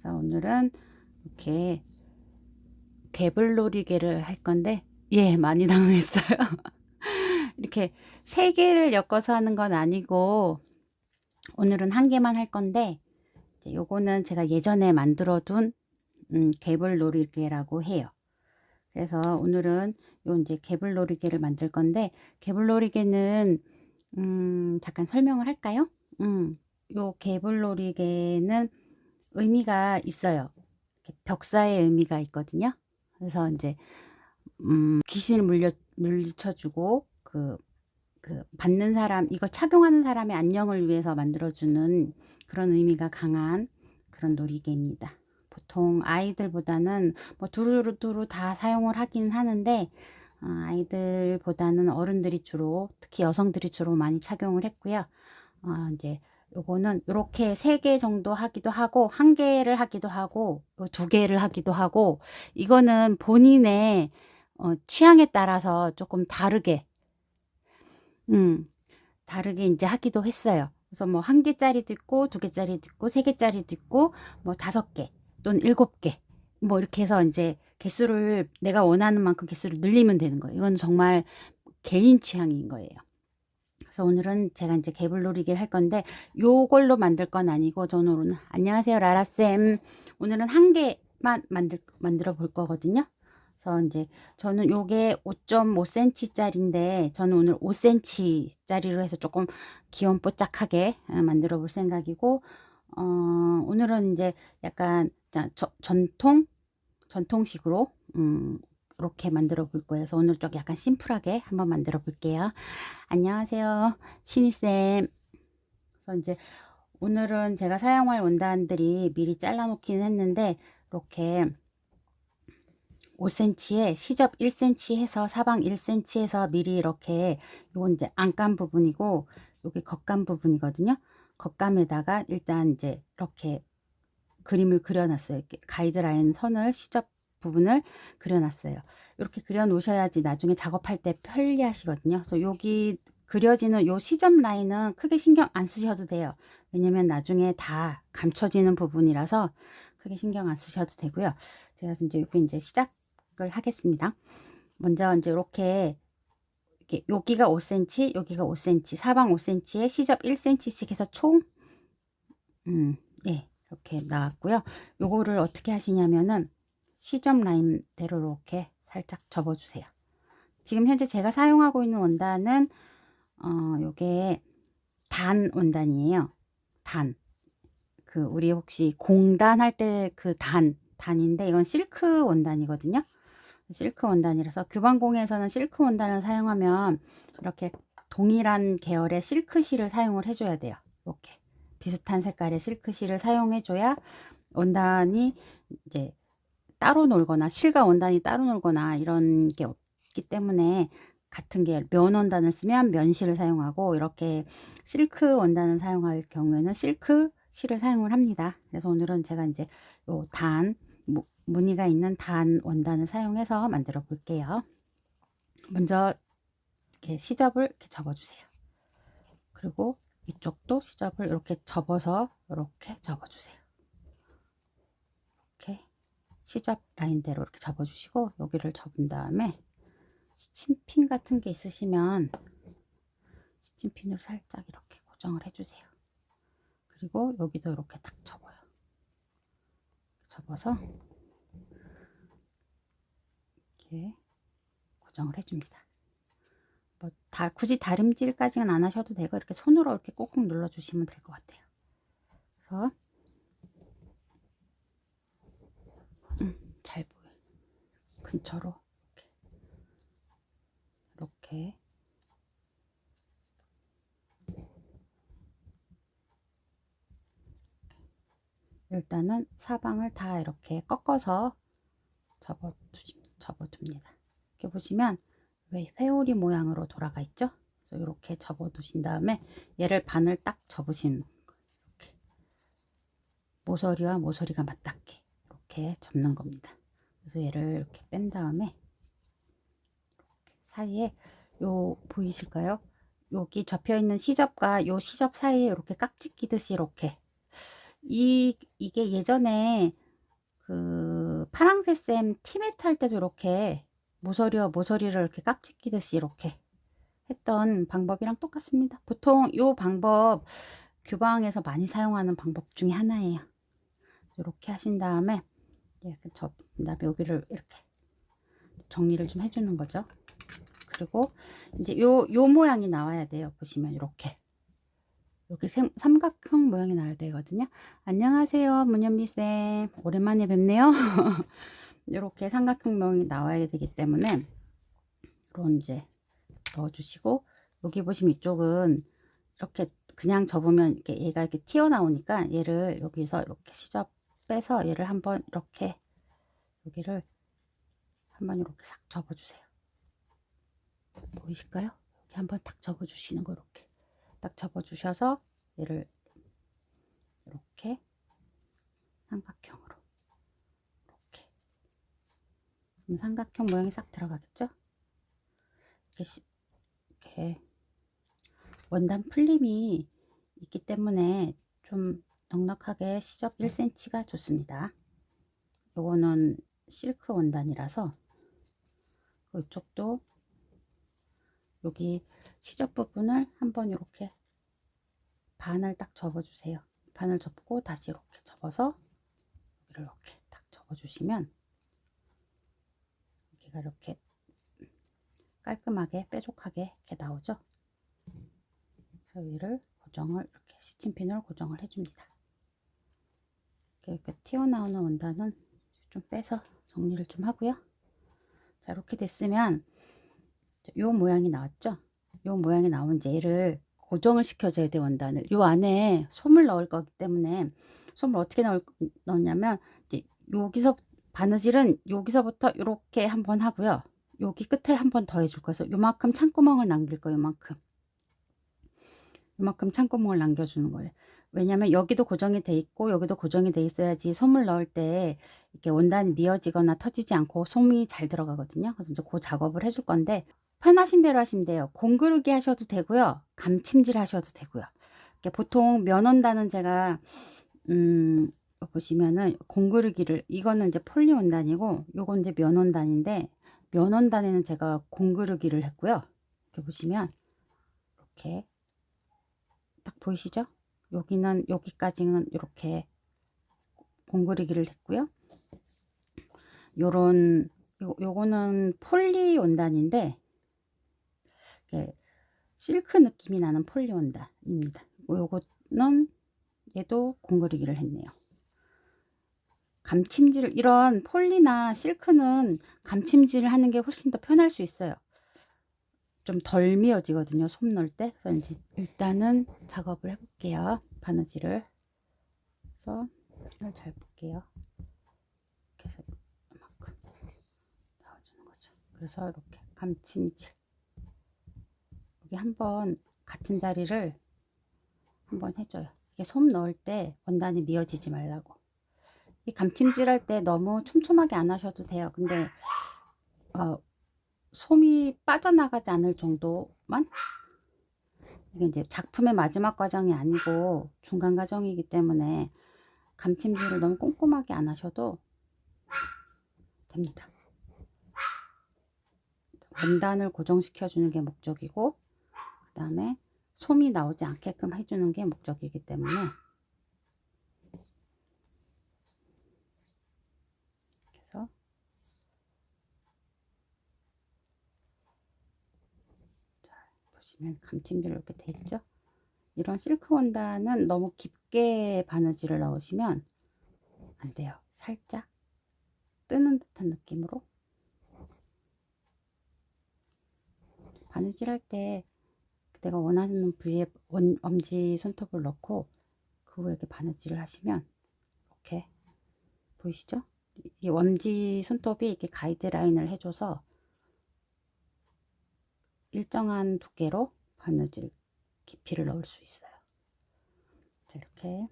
그래서 오늘은 이렇게 개불놀이개를 할 건데, 예, 많이 당황했어요. 이렇게 세 개를 엮어서 하는 건 아니고, 오늘은 한 개만 할 건데, 이제 요거는 제가 예전에 만들어 둔 개불놀이개라고 해요. 그래서 오늘은 요 이제 개불놀이개를 만들 건데, 개불놀이개는 잠깐 설명을 할까요? 요 개불놀이개는 의미가 있어요. 벽사의 의미가 있거든요. 그래서 이제 귀신을 물리쳐주고 그 받는 사람, 이걸 착용하는 사람의 안녕을 위해서 만들어주는 그런 의미가 강한 그런 놀이개입니다. 보통 아이들보다는 뭐 두루두루 다 사용을 하긴 하는데, 아이들보다는 어른들이 주로, 특히 여성들이 주로 많이 착용을 했고요. 이제 요거는 이렇게 3개 정도 하기도 하고, 1개를 하기도 하고, 2개를 하기도 하고, 이거는 본인의 취향에 따라서 조금 다르게 다르게 이제 하기도 했어요. 그래서 뭐 1개짜리도 있고, 2개짜리도 있고, 3개짜리도 있고, 뭐 5개 또는 7개 뭐 이렇게 해서 이제 개수를 내가 원하는 만큼 개수를 늘리면 되는 거예요. 이건 정말 개인 취향인 거예요. 그래서 오늘은 제가 이제 개불놀이기를 할 건데, 요걸로 만들 건 아니고, 저는 오늘 안녕하세요 라라쌤, 오늘은 1개만 만들어 볼 거거든요. 그래서 이제 저는 요게 5.5cm 짜리인데, 저는 오늘 5cm 짜리로 해서 조금 귀염뽀짝하게 만들어 볼 생각이고, 오늘은 이제 약간 전통식으로 이렇게 만들어 볼 거예요. 그래서 오늘 좀 약간 심플하게 한번 만들어 볼게요. 안녕하세요, 신이쌤. 그래서 이제 오늘은 제가 사용할 원단들이 미리 잘라 놓긴 했는데, 이렇게 5cm에 시접 1cm 해서 사방 1cm 해서 미리 이렇게, 요건 이제 안감 부분이고 여기 겉감 부분이거든요. 겉감에다가 일단 이제 이렇게 그림을 그려놨어요. 이렇게 가이드라인 선을, 시접 부분을 그려놨어요. 이렇게 그려 놓으셔야지 나중에 작업할 때 편리하시거든요. 그래서 여기 그려지는 요 시접 라인은 크게 신경 안 쓰셔도 돼요. 왜냐면 나중에 다 감춰지는 부분이라서 크게 신경 안 쓰셔도 되고요. 제가 이제 여기 이제 시작을 하겠습니다. 먼저 이제 이렇게 여기가 5cm, 여기가 5cm, 사방 5cm에 시접 1cm씩 해서 총 예, 이렇게 나왔고요. 요거를 어떻게 하시냐면은 시접 라인대로 이렇게 살짝 접어주세요. 지금 현재 제가 사용하고 있는 원단은 요게 단 원단이에요. 단. 그 우리 혹시 공단 할 때 그 단인데, 이건 실크 원단이거든요. 실크 원단이라서 규방공에서는 실크 원단을 사용하면 이렇게 동일한 계열의 실크실을 사용을 해줘야 돼요. 이렇게 비슷한 색깔의 실크실을 사용해 줘야 원단이 이제 따로 놀거나 실과 원단이 따로 놀거나 이런 게 없기 때문에, 같은 계열 면 원단을 쓰면 면실을 사용하고, 이렇게 실크 원단을 사용할 경우에는 실크 실을 사용을 합니다. 그래서 오늘은 제가 이제 요 무늬가 있는 단 원단을 사용해서 만들어 볼게요. 먼저 이렇게 시접을 이렇게 접어 주세요. 그리고 이쪽도 시접을 이렇게 접어서 이렇게 접어 주세요. 이렇게 시접 라인대로 이렇게 접어 주시고, 여기를 접은 다음에 스친핀 같은 게 있으시면 스친핀으로 살짝 이렇게 고정을 해 주세요. 그리고 여기도 이렇게 딱 접어요. 접어서 이렇게 고정을 해 줍니다. 뭐 굳이 다림질까지는 안 하셔도 되고, 이렇게 손으로 이렇게 꾹꾹 눌러 주시면 될 것 같아요. 그래서 잘 보여요. 근처로 이렇게 일단은 사방을 다 이렇게 꺾어서 접어둡니다. 이렇게 보시면 왜 회오리 모양으로 돌아가 있죠? 그래서 이렇게 접어두신 다음에 얘를 반을 딱 접으시는 거예요. 이렇게 모서리와 모서리가 맞닿게 이렇게 접는 겁니다. 그래서 얘를 이렇게 뺀 다음에 이렇게 사이에, 요 보이실까요? 여기 접혀 있는 시접과 요 시접 사이에 이렇게 깍지 끼듯이 이렇게 이게 예전에 그 파랑새 쌤 티메트 할 때도 이렇게 모서리를 이렇게 깍지 끼듯이 이렇게 했던 방법이랑 똑같습니다. 보통 요 방법 규방에서 많이 사용하는 방법 중에 하나예요. 이렇게 하신 다음에 이렇게 접은 다음에 여기를 이렇게 정리를 좀 해주는 거죠. 그리고 이제 요 모양이 나와야 돼요. 보시면 이렇게 삼각형 모양이 나야 되거든요. 안녕하세요, 문현미쌤. 오랜만에 뵙네요. 이렇게 삼각형 모양이 나와야 되기 때문에 이런 이제 넣어주시고, 여기 보시면 이쪽은 이렇게 그냥 접으면 이렇게 얘가 이렇게 튀어나오니까 얘를 여기서 이렇게 시접 빼서 얘를 한번 이렇게 여기를 한번 이렇게 싹 접어주세요. 보이실까요? 이렇게 한번 탁 접어주시는 거, 이렇게 딱 접어주셔서 얘를 이렇게 삼각형으로 이렇게, 그럼 삼각형 모양이 싹 들어가겠죠? 이렇게 원단 풀림이 있기 때문에 좀 넉넉하게 시접 1cm가 좋습니다. 요거는 실크 원단이라서 이쪽도 여기 시접 부분을 한번 이렇게 반을 딱 접어주세요. 반을 접고 다시 이렇게 접어서 여기를 이렇게 딱 접어주시면 여기가 이렇게 깔끔하게 뾰족하게 이렇게 나오죠. 그래서 위를 고정을 이렇게 시침핀으로 고정을 해줍니다. 이렇게 튀어나오는 원단은 좀 빼서 정리를 좀 하고요. 자, 이렇게 됐으면 요 모양이 나왔죠. 요 모양이 나온 이제 얘를 고정을 시켜줘야 돼. 원단을 요 안에 솜을 넣을 거기 때문에 솜을 어떻게 넣냐면 이제 여기서 바느질은 여기서부터 이렇게 한번 하고요. 여기 끝을 한번 더 해줄 거예요. 그래서 요만큼 찬구멍을 남길 거예요. 요만큼 찬구멍을 남겨주는 거예요. 왜냐면 여기도 고정이 돼 있고 여기도 고정이 돼 있어야지 솜을 넣을 때 이렇게 원단이 미어지거나 터지지 않고 솜이 잘 들어가거든요. 그래서 이제 그 작업을 해줄 건데, 편하신 대로 하시면 돼요. 공그르기 하셔도 되고요, 감침질 하셔도 되고요. 보통 면원단은 제가 보시면은 공그르기를, 이거는 이제 폴리 원단이고 요건 이제 면원단인데, 면원단에는 제가 공그르기를 했고요. 이렇게 보시면 이렇게 딱 보이시죠? 여기는 여기까지는 이렇게 공그리기를 했고요. 요거는 폴리 원단인데 실크 느낌이 나는 폴리 원단입니다. 요거는 얘도 공그리기를 했네요. 감침질, 이런 폴리나 실크는 감침질을 하는 게 훨씬 더 편할 수 있어요. 좀 덜 미어지거든요, 솜 넣을 때. 그래서 이제 일단은 작업을 해볼게요. 바느질을 해서 잘 볼게요. 이렇게 해서 이만큼 넣어주는 거죠. 그래서 이렇게 감침질, 여기 한번 같은 자리를 한번 해줘요. 이게 솜 넣을 때 원단이 미어지지 말라고. 이 감침질 할 때 너무 촘촘하게 안 하셔도 돼요. 근데 솜이 빠져나가지 않을 정도만. 이게 이제 작품의 마지막 과정이 아니고 중간 과정이기 때문에 감침질을 너무 꼼꼼하게 안 하셔도 됩니다. 원단을 고정시켜 주는 게 목적이고, 그 다음에 솜이 나오지 않게끔 해주는 게 목적이기 때문에, 그래서 자, 보시면 감침질 이렇게 돼 있죠. 이런 실크 원단은 너무 깊게 바느질을 넣으시면 안 돼요. 살짝 뜨는 듯한 느낌으로 바느질 할 때 내가 원하는 부위에 엄지 손톱을 넣고 그 후에 이렇게 바느질을 하시면 이렇게 보이시죠? 이 엄지 손톱이 이렇게 가이드라인을 해줘서 일정한 두께로 바느질 깊이를 넣을 수 있어요. 자, 이렇게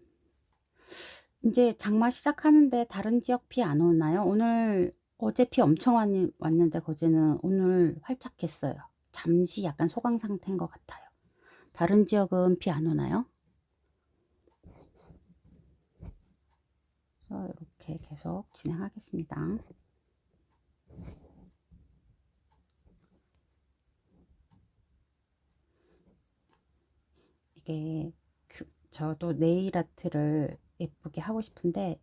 이제 장마 시작하는데 다른 지역 비 안 오나요? 오늘 어제 비 엄청 왔는데 거제는 오늘 활짝했어요. 잠시 약간 소강 상태인 것 같아요. 다른 지역은 비 안 오나요? 그래서 이렇게 계속 진행하겠습니다. 이게 저도 네일 아트를 예쁘게 하고 싶은데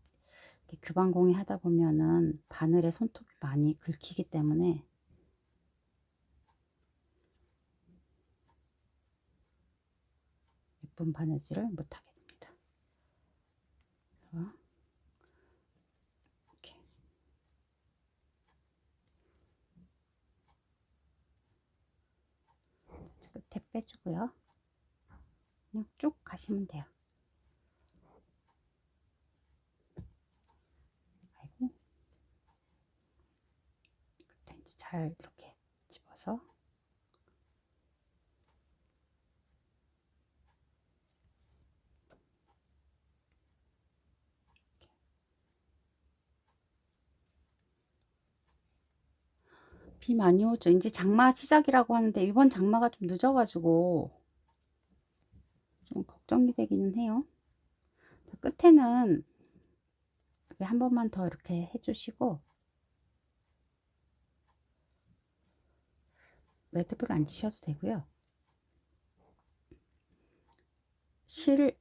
규방공이 하다 보면은 바늘에 손톱이 많이 긁히기 때문에 예쁜 바느질을 못하게 됩니다. 이렇게 끝에 빼주고요. 그냥 쭉 가시면 돼요. 아이고, 끝에 이제 잘 이렇게 집어서 비 많이 오죠. 이제 장마 시작이라고 하는데 이번 장마가 좀 늦어가지고 좀 걱정이 되기는 해요. 끝에는 이렇게 한 번만 더 이렇게 해주시고 매듭을 안 치셔도 되고요. 실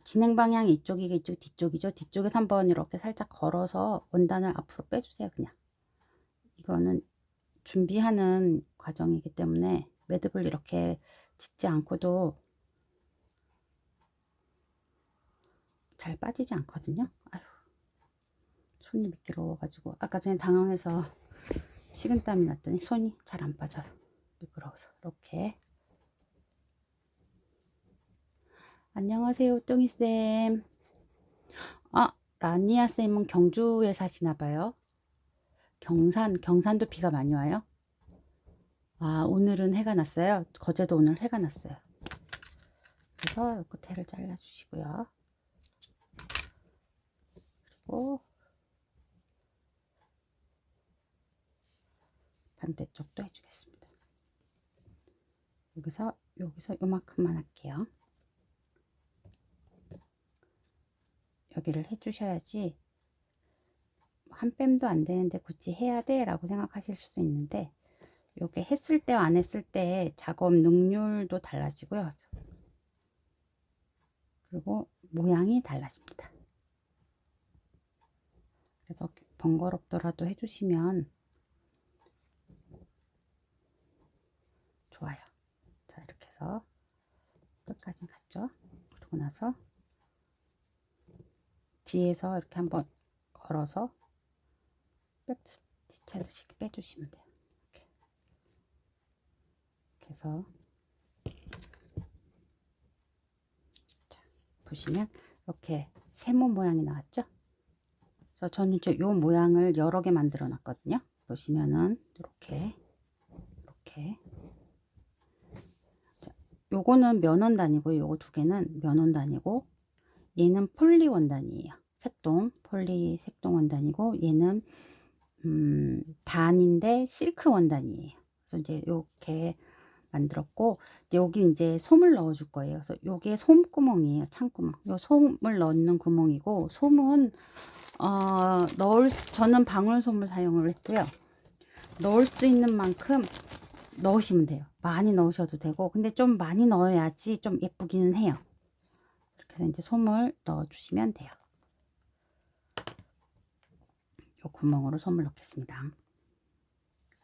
진행 방향이 이쪽이고 이쪽 뒤쪽이죠. 뒤쪽에서 한번 이렇게 살짝 걸어서 원단을 앞으로 빼주세요. 그냥 이거는 준비하는 과정이기 때문에 매듭을 이렇게 짓지 않고도 잘 빠지지 않거든요. 아휴, 손이 미끄러워가지고 아까 전에 당황해서 식은땀이 났더니 손이 잘 안 빠져요. 미끄러워서. 이렇게. 안녕하세요, 똥이쌤. 아, 라니아쌤은 경주에 사시나봐요. 경산도 비가 많이 와요? 아, 오늘은 해가 났어요. 거제도 오늘 해가 났어요. 그래서 끝에를 잘라주시고요. 그리고 반대쪽도 해주겠습니다. 여기서 요만큼만 할게요. 여기를 해주셔야지 한 뺨도 안 되는데 굳이 해야 돼 라고 생각하실 수도 있는데 요게 했을 때와 안 했을 때 작업 능률도 달라지고요. 그리고 모양이 달라집니다. 그래서 번거롭더라도 해주시면 좋아요. 자, 이렇게 해서 끝까지 갔죠. 그러고 나서 뒤에서 이렇게 한번 걸어서 뒤차듯이 빼주시면 돼요. 이렇게 해서 자, 보시면 이렇게 세모 모양이 나왔죠. 그래서 저는 요 모양을 여러 개 만들어 놨거든요. 보시면은 이렇게 자, 요거는 면원단이고 요거 두 개는 면원단이고 얘는 폴리 원단이에요. 색동 폴리 색동 원단이고 얘는 단인데 실크 원단이에요. 그래서 이제 이렇게 만들었고 여기 이제 솜을 넣어 줄 거예요. 그래서 요게 솜구멍이에요. 창구멍. 요 솜을 넣는 구멍이고 솜은 저는 방울솜을 사용을 했고요. 넣을 수 있는 만큼 넣으시면 돼요. 많이 넣으셔도 되고 근데 좀 많이 넣어야지 좀 예쁘기는 해요. 이렇게 해서 이제 솜을 넣어 주시면 돼요. 요 구멍으로 솜을 넣겠습니다.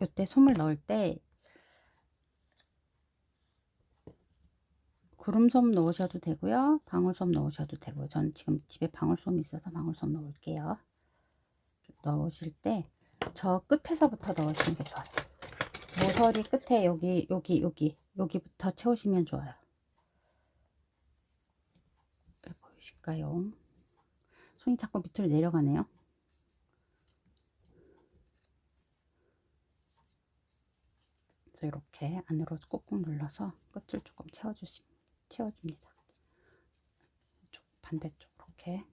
이때 솜을 넣을 때 구름솜 넣으셔도 되고요. 방울솜 넣으셔도 되고요. 전 지금 집에 방울솜이 있어서 방울솜 넣을게요. 넣으실 때 저 끝에서부터 넣으시는 게 좋아요. 모서리 끝에 여기부터 채우시면 좋아요. 왜 보이실까요? 손이 자꾸 밑으로 내려가네요. 그래서 이렇게 안으로 꾹꾹 눌러서 끝을 조금 채워줍니다. 반대쪽 이렇게.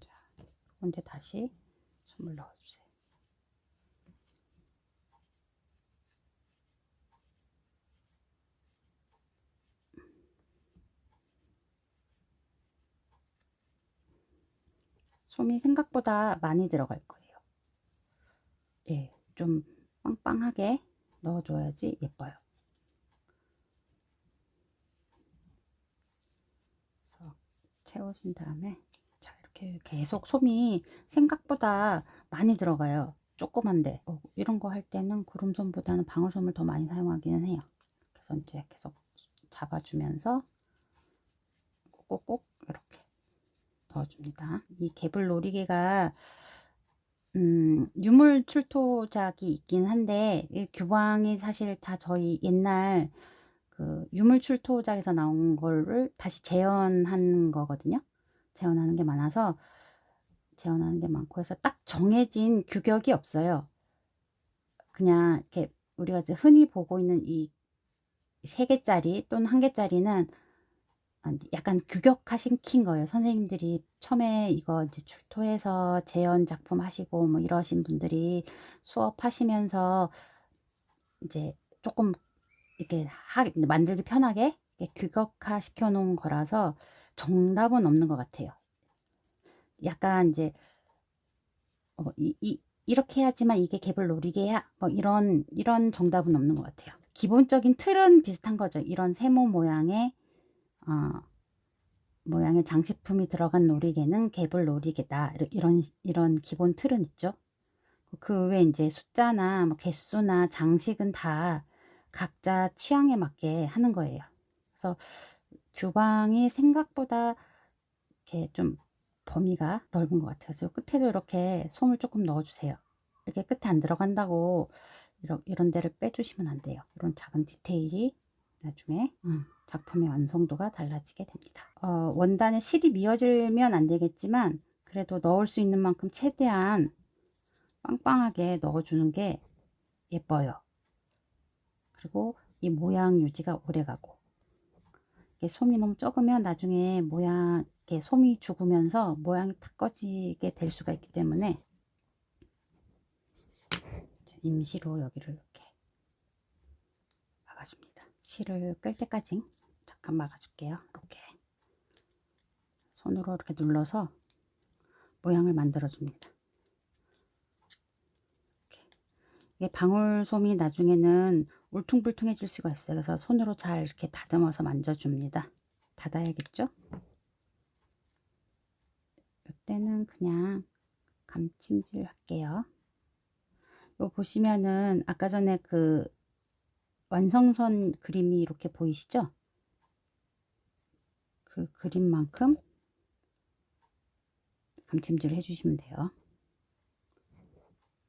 자, 이제 다시 솜을 넣어주세요. 솜이 생각보다 많이 들어갈 거예요. 예, 좀 빵빵하게 넣어줘야지 예뻐요. 그래서 채우신 다음에 자, 이렇게 계속 솜이 생각보다 많이 들어가요. 조그만데 이런 거 할 때는 구름솜보다는 방울솜을 더 많이 사용하기는 해요. 그래서 이제 계속 잡아주면서 꾹꾹꾹 이렇게 넣어줍니다. 이 개불 놀이개가 유물 출토작이 있긴 한데 이 규방이 사실 다 저희 옛날 그 유물 출토작에서 나온 거를 다시 재현한 거거든요. 재현하는 게 많아서 재현하는 게 많고 해서 딱 정해진 규격이 없어요. 그냥 이렇게 우리가 이제 흔히 보고 있는 이 3개짜리 또는 1개짜리는 약간 규격화시킨 거예요. 선생님들이 처음에 이거 이제 출토해서 재현 작품 하시고 뭐 이러신 분들이 수업하시면서 이제 조금 이렇게 만들기 편하게 규격화 시켜 놓은 거라서 정답은 없는 것 같아요. 약간 이제 이렇게 해야지만 이게 개불 놀이개야 뭐 이런 정답은 없는 것 같아요. 기본적인 틀은 비슷한 거죠. 이런 세모 모양의 모양의 장식품이 들어간 놀이개는 개불 놀이개다. 이런 기본 틀은 있죠. 그 외에 이제 숫자나 뭐 개수나 장식은 다 각자 취향에 맞게 하는 거예요. 그래서 규방이 생각보다 이렇게 좀 범위가 넓은 것 같아요. 그래서 끝에도 이렇게 솜을 조금 넣어주세요. 이렇게 끝에 안 들어간다고 이런 데를 빼주시면 안 돼요. 이런 작은 디테일이 나중에 작품의 완성도가 달라지게 됩니다. 원단에 실이 미어지면 안 되겠지만 그래도 넣을 수 있는 만큼 최대한 빵빵하게 넣어주는 게 예뻐요. 그리고 이 모양 유지가 오래 가고 솜이 너무 적으면 나중에 모양 이렇게 솜이 죽으면서 모양이 탁 꺼지게 될 수가 있기 때문에 임시로 여기를 이렇게 막아줍니다. 실을 끌 때까지 잠깐 막아줄게요. 이렇게 손으로 이렇게 눌러서 모양을 만들어 줍니다. 이게 방울솜이 나중에는 울퉁불퉁해질 수가 있어요. 그래서 손으로 잘 이렇게 다듬어서 만져줍니다. 닫아야겠죠? 이때는 그냥 감침질 할게요. 요 보시면은 아까 전에 그 완성선 그림이 이렇게 보이시죠? 그 그림만큼 감침질 해주시면 돼요.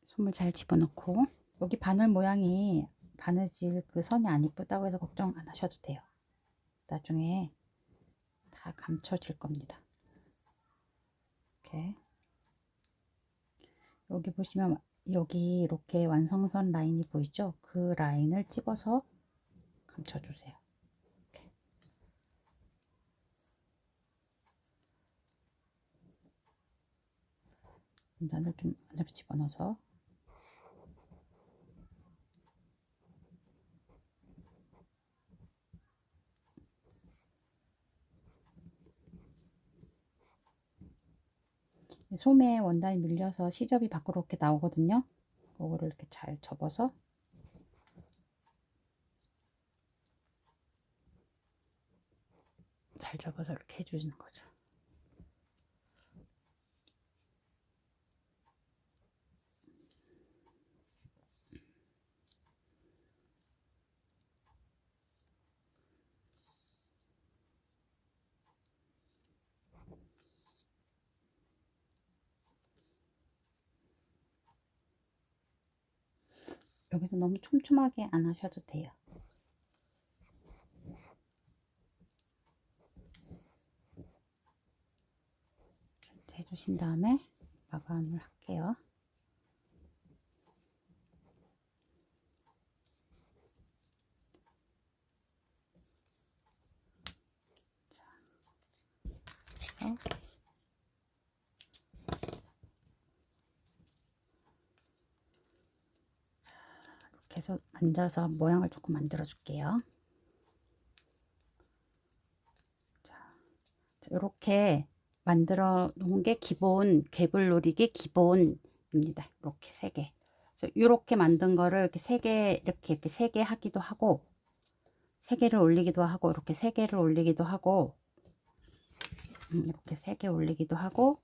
솜을 잘 집어넣고 여기 바늘 모양이 바느질 그 선이 안 이쁘다고 해서 걱정 안 하셔도 돼요. 나중에 다 감춰질 겁니다. 이렇게 여기 보시면 여기 이렇게 완성선 라인이 보이죠? 그 라인을 집어서 감춰주세요. 이렇게. 원단을 좀 안으로 집어넣어서 솜에 원단이 밀려서 시접이 밖으로 이렇게 나오거든요. 그거를 이렇게 잘 접어서 이렇게 해주시는 거죠. 여기서 너무 촘촘하게 안 하셔도 돼요. 해주신 다음에 마감을 할게요. 자, 그래서 이렇게 해서 앉아서 모양을 조금 만들어 줄게요. 자, 이렇게 만들어 놓은 게 기본, 괴물놀이기 기본입니다. 이렇게 3개. 그래서 이렇게 만든 거를 이렇게 3개, 이렇게 3개 하기도 하고, 3개를 올리기도 하고, 이렇게 3개를 올리기도 하고, 이렇게 3개 올리기도 하고,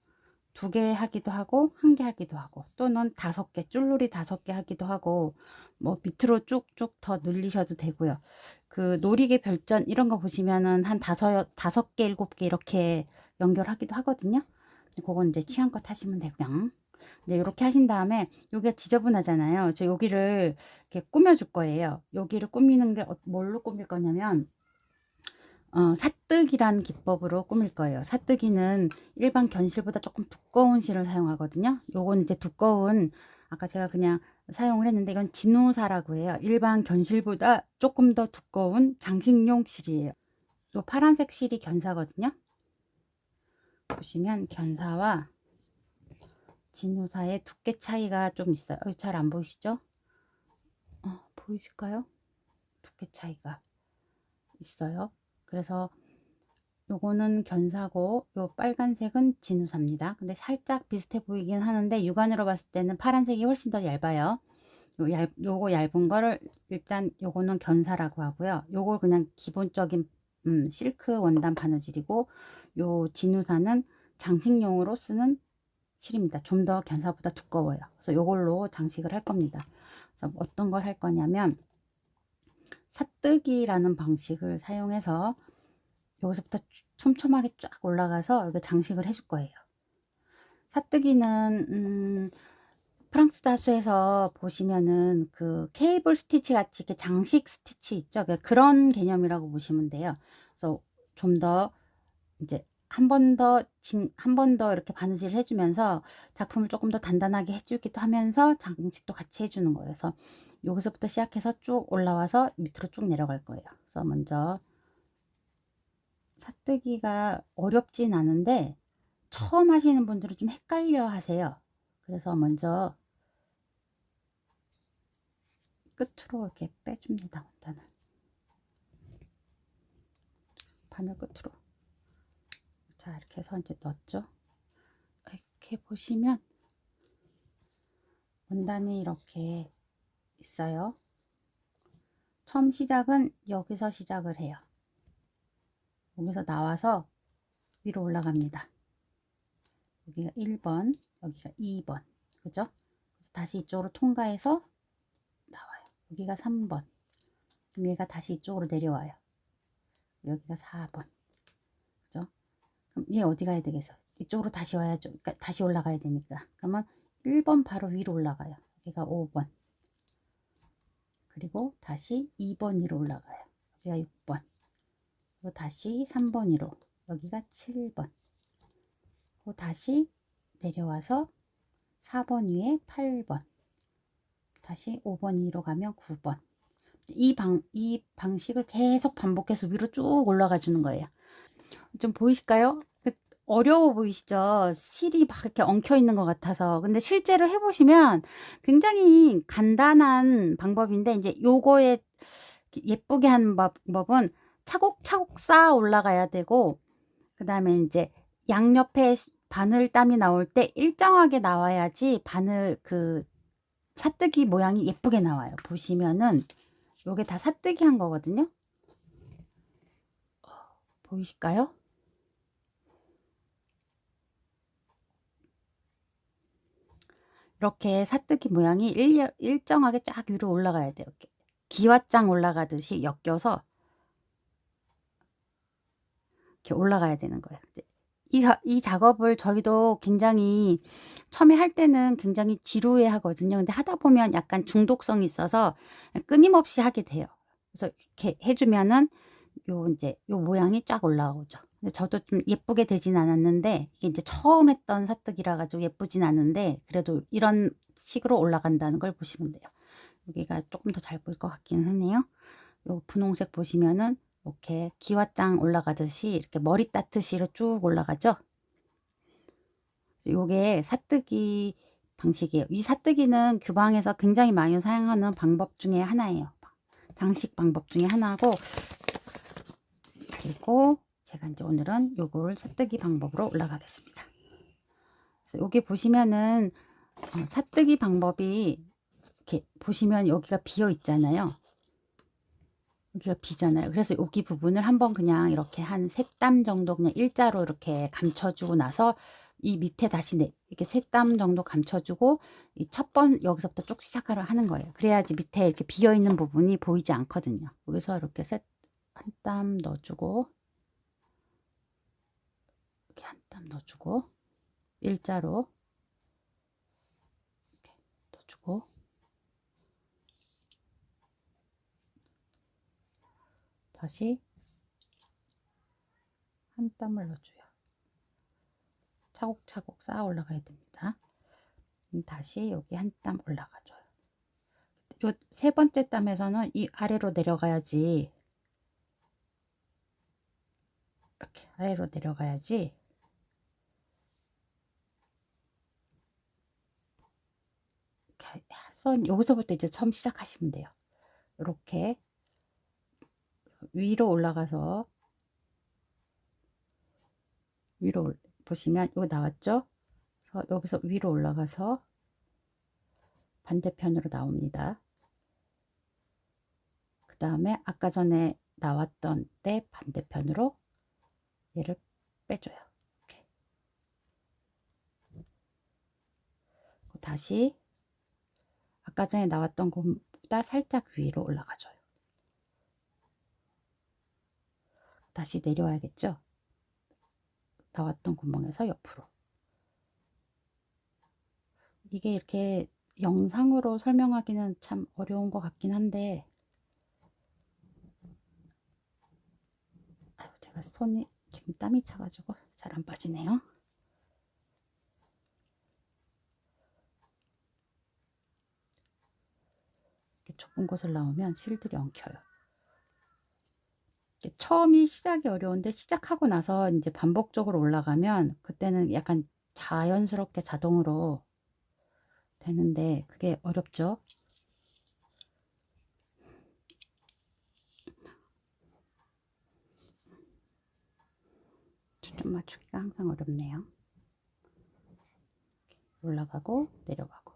2개 하기도 하고, 1개 하기도 하고, 또는 5개, 쫄놀이 5개 하기도 하고, 뭐 밑으로 쭉쭉 더 늘리셔도 되고요. 그 놀이개 별전 이런 거 보시면은 한 5개, 7개 이렇게 연결하기도 하거든요. 그건 이제 취향껏 하시면 되고요. 이제 이렇게 하신 다음에 여기가 지저분하잖아요. 저 여기를 이렇게 꾸며줄 거예요. 여기를 꾸미는 게 뭘로 꾸밀 거냐면 사뜨기란 기법으로 꾸밀 거예요. 사뜨기는 일반 견실보다 조금 두꺼운 실을 사용하거든요. 요건 이제 두꺼운, 아까 제가 그냥 사용을 했는데 이건 진우사라고 해요. 일반 견실보다 조금 더 두꺼운 장식용 실이에요. 요 파란색 실이 견사거든요. 보시면 견사와 진우사의 두께 차이가 좀 있어요. 잘 안 보이시죠? 보이실까요? 두께 차이가 있어요. 그래서 요거는 견사고 요 빨간색은 진우사입니다. 근데 살짝 비슷해 보이긴 하는데 육안으로 봤을 때는 파란색이 훨씬 더 얇아요. 요거 얇은 거를 일단 요거는 견사라고 하고요. 요걸 그냥 기본적인 실크 원단 바느질이고, 요 진우사는 장식용으로 쓰는 실입니다. 좀 더 견사보다 두꺼워요. 그래서 요걸로 장식을 할 겁니다. 그래서 어떤 걸 할 거냐면 사뜨기라는 방식을 사용해서 여기서부터 촘촘하게 쫙 올라가서 여기 장식을 해줄 거예요. 사뜨기는 프랑스 다수에서 보시면은 그 케이블 스티치 같이 이렇게 장식 스티치 있죠. 그런 개념이라고 보시면 돼요. 그래서 좀 더 이제 한 번 더 이렇게 바느질을 해주면서 작품을 조금 더 단단하게 해주기도 하면서 장식도 같이 해주는 거예요. 그래서 여기서부터 시작해서 쭉 올라와서 밑으로 쭉 내려갈 거예요. 그래서 먼저 사뜨기가 어렵진 않은데 처음 하시는 분들은 좀 헷갈려 하세요. 그래서 먼저 끝으로 이렇게 빼줍니다. 원단을 바늘 끝으로. 자, 이렇게 해서 이제 넣었죠. 이렇게 보시면 원단이 이렇게 있어요. 처음 시작은 여기서 시작을 해요. 여기서 나와서 위로 올라갑니다. 여기가 1번, 여기가 2번, 그죠? 다시 이쪽으로 통과해서 나와요. 여기가 3번, 얘가 다시 이쪽으로 내려와요. 여기가 4번, 그죠? 그럼 얘 어디 가야 되겠어? 이쪽으로 다시 와야죠. 그러니까 다시 올라가야 되니까. 그러면 1번 바로 위로 올라가요. 여기가 5번. 그리고 다시 2번 위로 올라가요. 여기가 6번. 그리고 다시 3번 위로. 여기가 7번. 그리고 다시 내려와서 4번 위에 8번. 다시 5번 위로 가면 9번. 이 방식을 계속 반복해서 위로 쭉 올라가 주는 거예요. 좀 보이실까요? 어려워 보이시죠? 실이 막 이렇게 엉켜 있는 것 같아서. 근데 실제로 해보시면 굉장히 간단한 방법인데, 이제 요거에 예쁘게 하는 방법은 차곡차곡 쌓아 올라가야 되고, 그 다음에 이제 양옆에 바늘땀이 나올 때 일정하게 나와야지 바늘 사뜨기 모양이 예쁘게 나와요. 보시면은 요게 다 사뜨기 한 거거든요. 보이실까요? 이렇게 사뜨기 모양이 일정하게 쫙 위로 올라가야 돼요. 이렇게 기와장 올라가듯이 엮여서 이렇게 올라가야 되는 거예요. 이 작업을 저희도 굉장히 처음에 할 때는 굉장히 지루해 하거든요. 근데 하다 보면 약간 중독성이 있어서 끊임없이 하게 돼요. 그래서 이렇게 해주면은 요 모양이 쫙 올라오죠. 근데 저도 좀 예쁘게 되진 않았는데, 이게 이제 처음 했던 사뜨기라 가지고 예쁘진 않은데, 그래도 이런 식으로 올라간다는 걸 보시면 돼요. 여기가 조금 더 잘 보일 것 같기는 하네요. 요 분홍색 보시면은 이렇게 기와장 올라가듯이 이렇게 머리 따듯이로 쭉 올라가죠. 요게 사뜨기 방식이에요. 이 사뜨기는 규방에서 굉장히 많이 사용하는 방법 중에 하나예요. 장식 방법 중에 하나고, 그리고 제가 이제 오늘은 요거를 사뜨기 방법으로 올라가겠습니다. 그래서 여기 보시면은 사뜨기 방법이 이렇게 보시면 여기가 비어 있잖아요. 여기가 비잖아요. 그래서 여기 부분을 한번 그냥 이렇게 한 3땀 정도 그냥 일자로 이렇게 감춰주고 나서 이 밑에 다시 이렇게 3땀 정도 감춰주고 이 첫 번 여기서부터 쭉 시작하려 하는 거예요. 그래야지 밑에 이렇게 비어 있는 부분이 보이지 않거든요. 여기서 이렇게 한 땀 넣어주고 이렇게 한 땀 넣어주고 일자로 이렇게 넣어주고 다시 한 땀을 넣어줘요. 차곡차곡 쌓아 올라가야 됩니다. 다시 여기 한 땀 올라가줘요. 요 3번째 땀에서는 이 아래로 내려가야지, 이렇게 아래로 내려가야지 선 여기서부터 이제 처음 시작하시면 돼요. 이렇게 위로 올라가서 위로 보시면 여기 나왔죠? 그래서 여기서 위로 올라가서 반대편으로 나옵니다. 그 다음에 아까 전에 나왔던 때 반대편으로 얘를 빼줘요. 이렇게. 다시 아까 전에 나왔던 곳보다 살짝 위로 올라가줘요. 다시 내려와야겠죠? 나왔던 구멍에서 옆으로. 이게 이렇게 영상으로 설명하기는 참 어려운 것 같긴 한데, 아유, 제가 손이 지금 땀이 차가지고 잘 안 빠지네요. 이렇게 좁은 곳을 나오면 실들이 엉켜요. 처음이 시작이 어려운데 시작하고 나서 이제 반복적으로 올라가면 그때는 약간 자연스럽게 자동으로 되는데 그게 어렵죠. 초점 맞추기가 항상 어렵네요. 올라가고 내려가고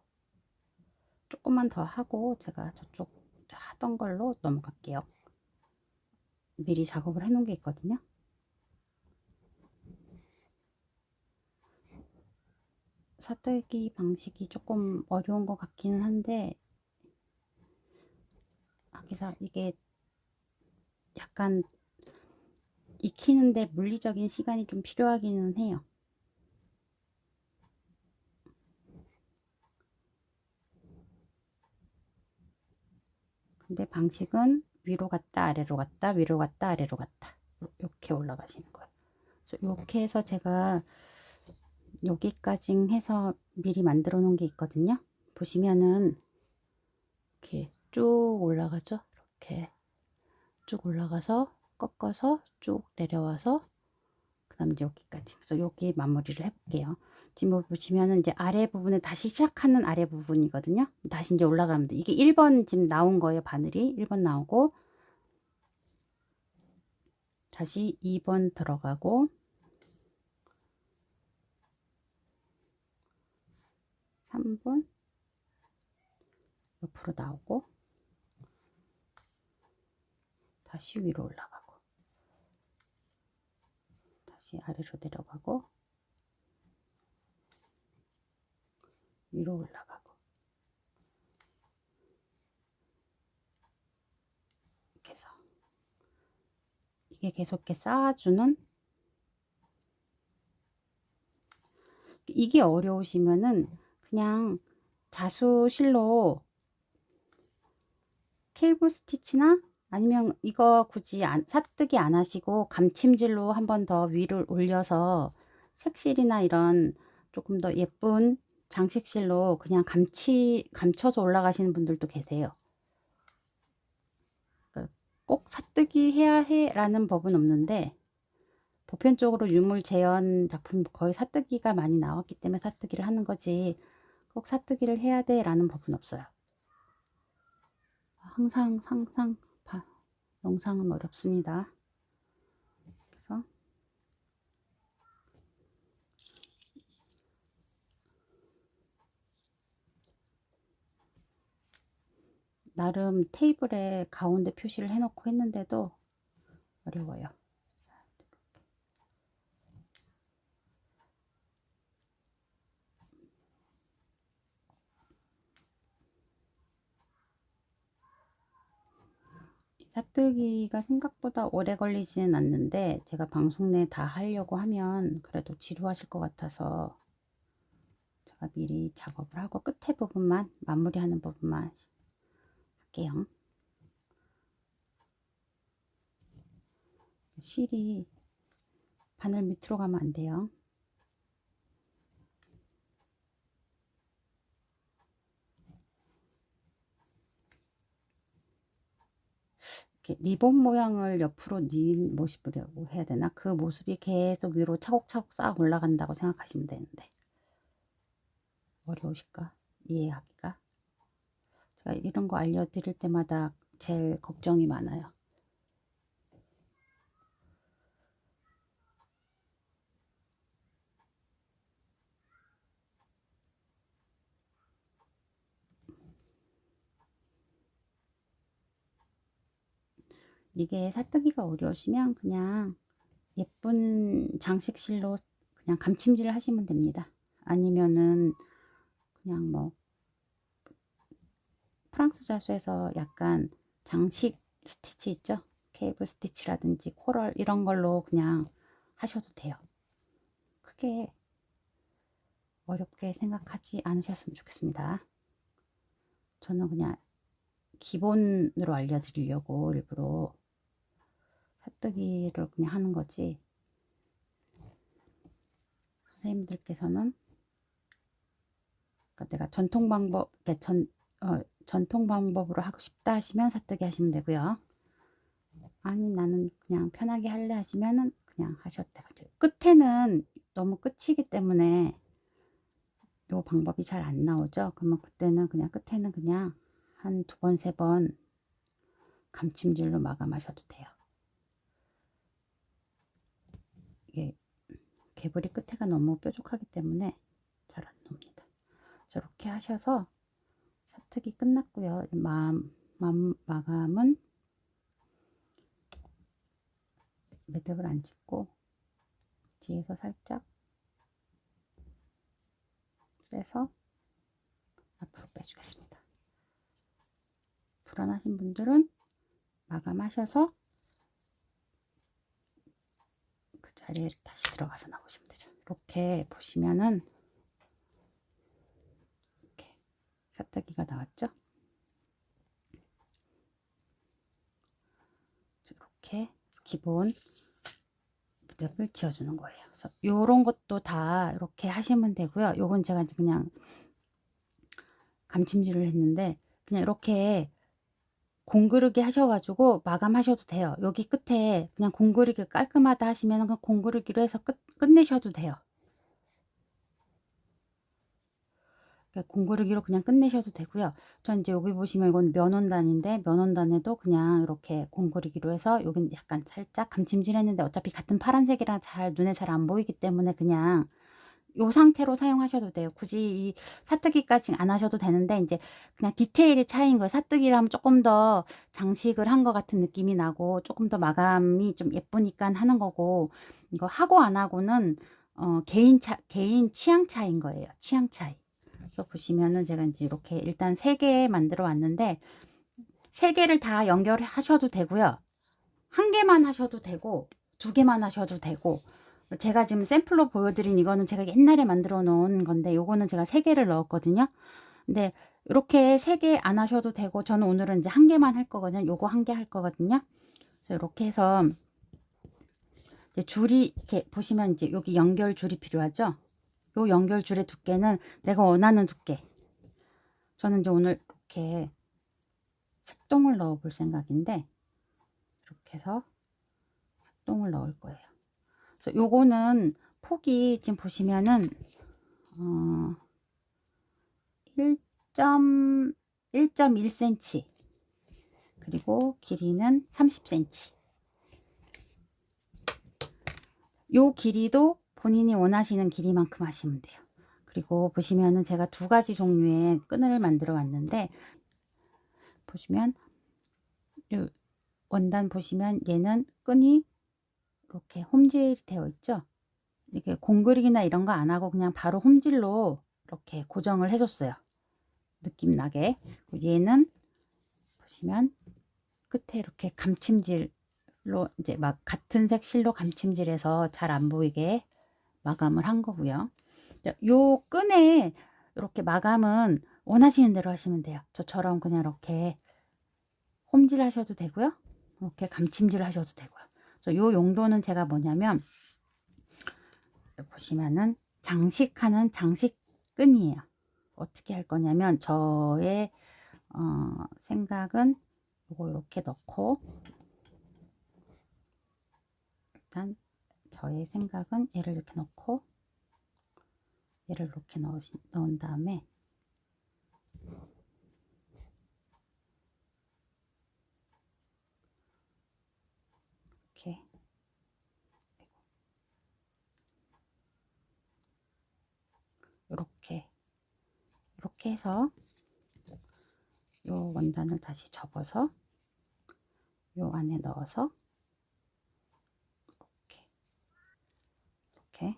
조금만 더 하고 제가 저쪽 하던 걸로 넘어갈게요. 미리 작업을 해 놓은 게 있거든요. 사뜨기 방식이 조금 어려운 것 같기는 한데 기사 이게 약간 익히는데 물리적인 시간이 좀 필요하기는 해요. 근데 방식은 위로 갔다 아래로 갔다 위로 갔다 아래로 갔다 이렇게 올라가시는 거예요. 그래서 이렇게 해서 제가 여기까지 해서 미리 만들어 놓은 게 있거든요. 보시면은 이렇게 쭉 올라가죠. 이렇게 쭉 올라가서 꺾어서 쭉 내려와서 그 다음 이제 여기까지. 그래서 여기 마무리를 해볼게요. 지금 보시면은 이제 아래 부분에 다시 시작하는 아래 부분이거든요. 다시 이제 올라가면 돼. 이게 1번 지금 나온 거예요. 바늘이 1번 나오고 다시 2번 들어가고 3번 옆으로 나오고 다시 위로 올라가고 다시 아래로 내려가고 위로 올라가고 이렇게 해서 이게 계속 이렇게 쌓아주는, 이게 어려우시면은 그냥 자수실로 케이블 스티치나 아니면 이거 굳이 사뜨기 안 하시고 감침질로 한 번 더 위를 올려서 색실이나 이런 조금 더 예쁜 장식실로 그냥 감춰서 올라가시는 분들도 계세요. 그러니까 꼭 사뜨기 해야 해 라는 법은 없는데 보편적으로 유물 재현 작품 거의 사뜨기가 많이 나왔기 때문에 사뜨기를 하는 거지 꼭 사뜨기를 해야 돼 라는 법은 없어요. 항상 영상은 어렵습니다. 그래서 나름 테이블에 가운데 표시를 해놓고 했는데도 어려워요. 사뜨기가 생각보다 오래 걸리지는 않는데 제가 방송 내에 다 하려고 하면 그래도 지루하실 것 같아서 제가 미리 작업을 하고 끝에 부분만 마무리하는 부분만 할게요. 실이 바늘 밑으로 가면 안 돼요. 이렇게 리본 모양을 옆으로 닌 모습이라고 해야 되나? 그 모습이 계속 위로 차곡차곡 쌓아 올라간다고 생각하시면 되는데 어려우실까? 이해하기가? 제가 이런 거 알려드릴 때마다 제일 걱정이 많아요. 이게 사뜨기가 어려우시면 그냥 예쁜 장식실로 그냥 감침질을 하시면 됩니다. 아니면은 그냥 뭐 프랑스 자수에서 약간 장식 스티치 있죠? 케이블 스티치라든지 코럴 이런 걸로 그냥 하셔도 돼요. 크게 어렵게 생각하지 않으셨으면 좋겠습니다. 저는 그냥 기본으로 알려드리려고 일부러 사뜨기를 그냥 하는 거지, 선생님들께서는 그러니까 내가 전통 방법, 전통 방법으로 하고 싶다 하시면 사뜨기 하시면 되고요. 아니 나는 그냥 편하게 할래 하시면은 그냥 하셔도 되고, 끝에는 너무 끝이기 때문에 요 방법이 잘 안 나오죠. 그러면 그때는 그냥 끝에는 그냥 한 2번 3번 감침질로 마감하셔도 돼요. 이게 개불이 끝에가 너무 뾰족하기 때문에 잘 안 나옵니다. 저렇게 하셔서 사특이 끝났고요. 마감은 매듭을 안 짓고 뒤에서 살짝 빼서 앞으로 빼주겠습니다. 불안하신 분들은 마감하셔서 그 자리에 다시 들어가서 나오시면 되죠. 이렇게 보시면은 이렇게 사뜨기가 나왔죠. 이렇게 기본 매듭을 지어주는 거예요. 그래서 요런 것도 다 이렇게 하시면 되고요. 요건 제가 그냥 감침질을 했는데 그냥 이렇게 공그르기 하셔가지고 마감하셔도 돼요. 여기 끝에 그냥 공그르기 깔끔하다 하시면 그 공그르기로 해서 끝내셔도 돼요. 공그르기로 그냥 끝내셔도 되고요. 전 이제 여기 보시면 이건 면원단인데 면원단에도 그냥 이렇게 공그르기로 해서 여긴 약간 살짝 감침질 했는데 어차피 같은 파란색이라 잘 눈에 잘 안 보이기 때문에 그냥 요 상태로 사용하셔도 돼요. 굳이 이 사뜨기까지 안 하셔도 되는데 이제 그냥 디테일이 차이인 거예요. 사뜨기를 하면 조금 더 장식을 한 것 같은 느낌이 나고 조금 더 마감이 좀 예쁘니까 하는 거고, 이거 하고 안 하고는 개인 취향 차이인 거예요. 취향 차이. 그래서 보시면은 제가 이제 이렇게 일단 3개 만들어 왔는데 3개를 다 연결하셔도 되고요. 1개만 하셔도 되고 2개만 하셔도 되고, 제가 지금 샘플로 보여드린 이거는 제가 옛날에 만들어 놓은 건데 요거는 제가 3개를 넣었거든요. 근데 이렇게 3개 안 하셔도 되고 저는 오늘은 이제 1개만 할 거거든요. 요거 1개 할 거거든요. 그래서 이렇게 해서 이제 줄이 이렇게 보시면 이제 여기 연결 줄이 필요하죠. 요 연결 줄의 두께는 내가 원하는 두께. 저는 이제 오늘 이렇게 색동을 넣어 볼 생각인데 이렇게 해서 색동을 넣을 거예요. 그래서 요거는 폭이 지금 보시면은 1.1cm 그리고 길이는 30cm. 요 길이도 본인이 원하시는 길이만큼 하시면 돼요. 그리고 보시면은 제가 2가지 종류의 끈을 만들어 왔는데 보시면 요 원단 보시면 얘는 끈이 이렇게 홈질이 되어 있죠. 이게 공그리기나 이런 거 안 하고 그냥 바로 홈질로 이렇게 고정을 해줬어요. 느낌 나게. 얘는 보시면 끝에 이렇게 감침질로 이제 막 같은 색 실로 감침질해서 잘 안 보이게 마감을 한 거고요. 요 끈에 이렇게 마감은 원하시는 대로 하시면 돼요. 저처럼 그냥 이렇게 홈질 하셔도 되고요. 이렇게 감침질 하셔도 되고요. 그래서 요 용도는 제가 뭐냐면 보시면은 장식하는 장식끈이에요. 어떻게 할 거냐면 저의 생각은 이거 이렇게 넣고 일단 저의 생각은 얘를 이렇게 넣고 얘를 이렇게 넣은 다음에 이렇게 해서 요 원단을 다시 접어서 요 안에 넣어서 이렇게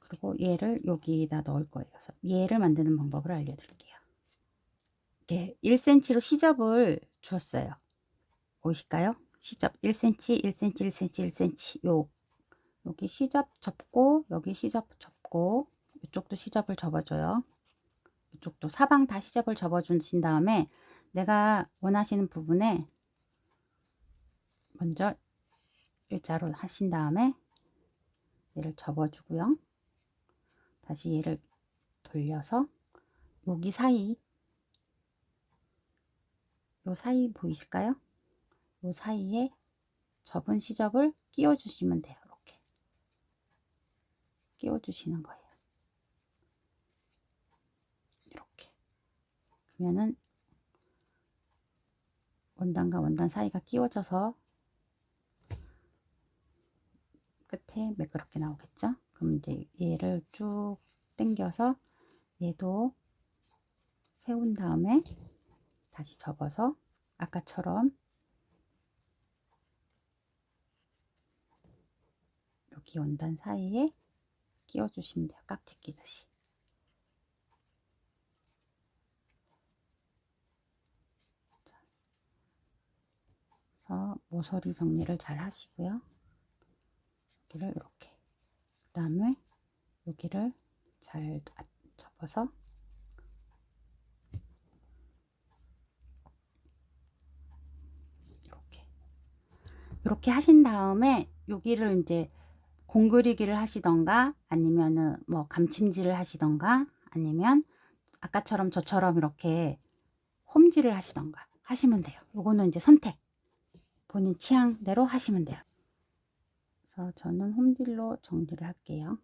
그리고 얘를 여기다 넣을 거예요. 그래서 얘를 만드는 방법을 알려드릴게요. 예, 1cm로 시접을 주었어요. 보이실까요? 시접 1cm, 1cm, 1cm, 1cm. 여기 시접 접고 여기 시접 접고 이쪽도 시접을 접어줘요. 이쪽도 사방 다 시접을 접어주신 다음에 내가 원하시는 부분에 먼저 일자로 하신 다음에 얘를 접어주고요. 다시 얘를 돌려서 여기 사이 요 사이 보이실까요? 요 사이에 접은 시접을 끼워 주시면 돼요. 이렇게 끼워 주시는 거예요. 이렇게 그러면은 원단과 원단 사이가 끼워져서 끝에 매끄럽게 나오겠죠. 그럼 이제 얘를 쭉 당겨서 얘도 세운 다음에 다시 접어서 아까처럼 여기 원단 사이에 끼워 주시면 돼요. 깍지 끼듯이. 그래서 모서리 정리를 잘 하시고요. 여기를 이렇게 그 다음에 여기를 잘 접어서 이렇게 하신 다음에 여기를 이제 공그리기를 하시던가 아니면은 뭐 감침질을 하시던가 아니면 아까처럼 저처럼 이렇게 홈질을 하시던가 하시면 돼요. 요거는 이제 선택 본인 취향대로 하시면 돼요. 그래서 저는 홈질로 정리를 할게요.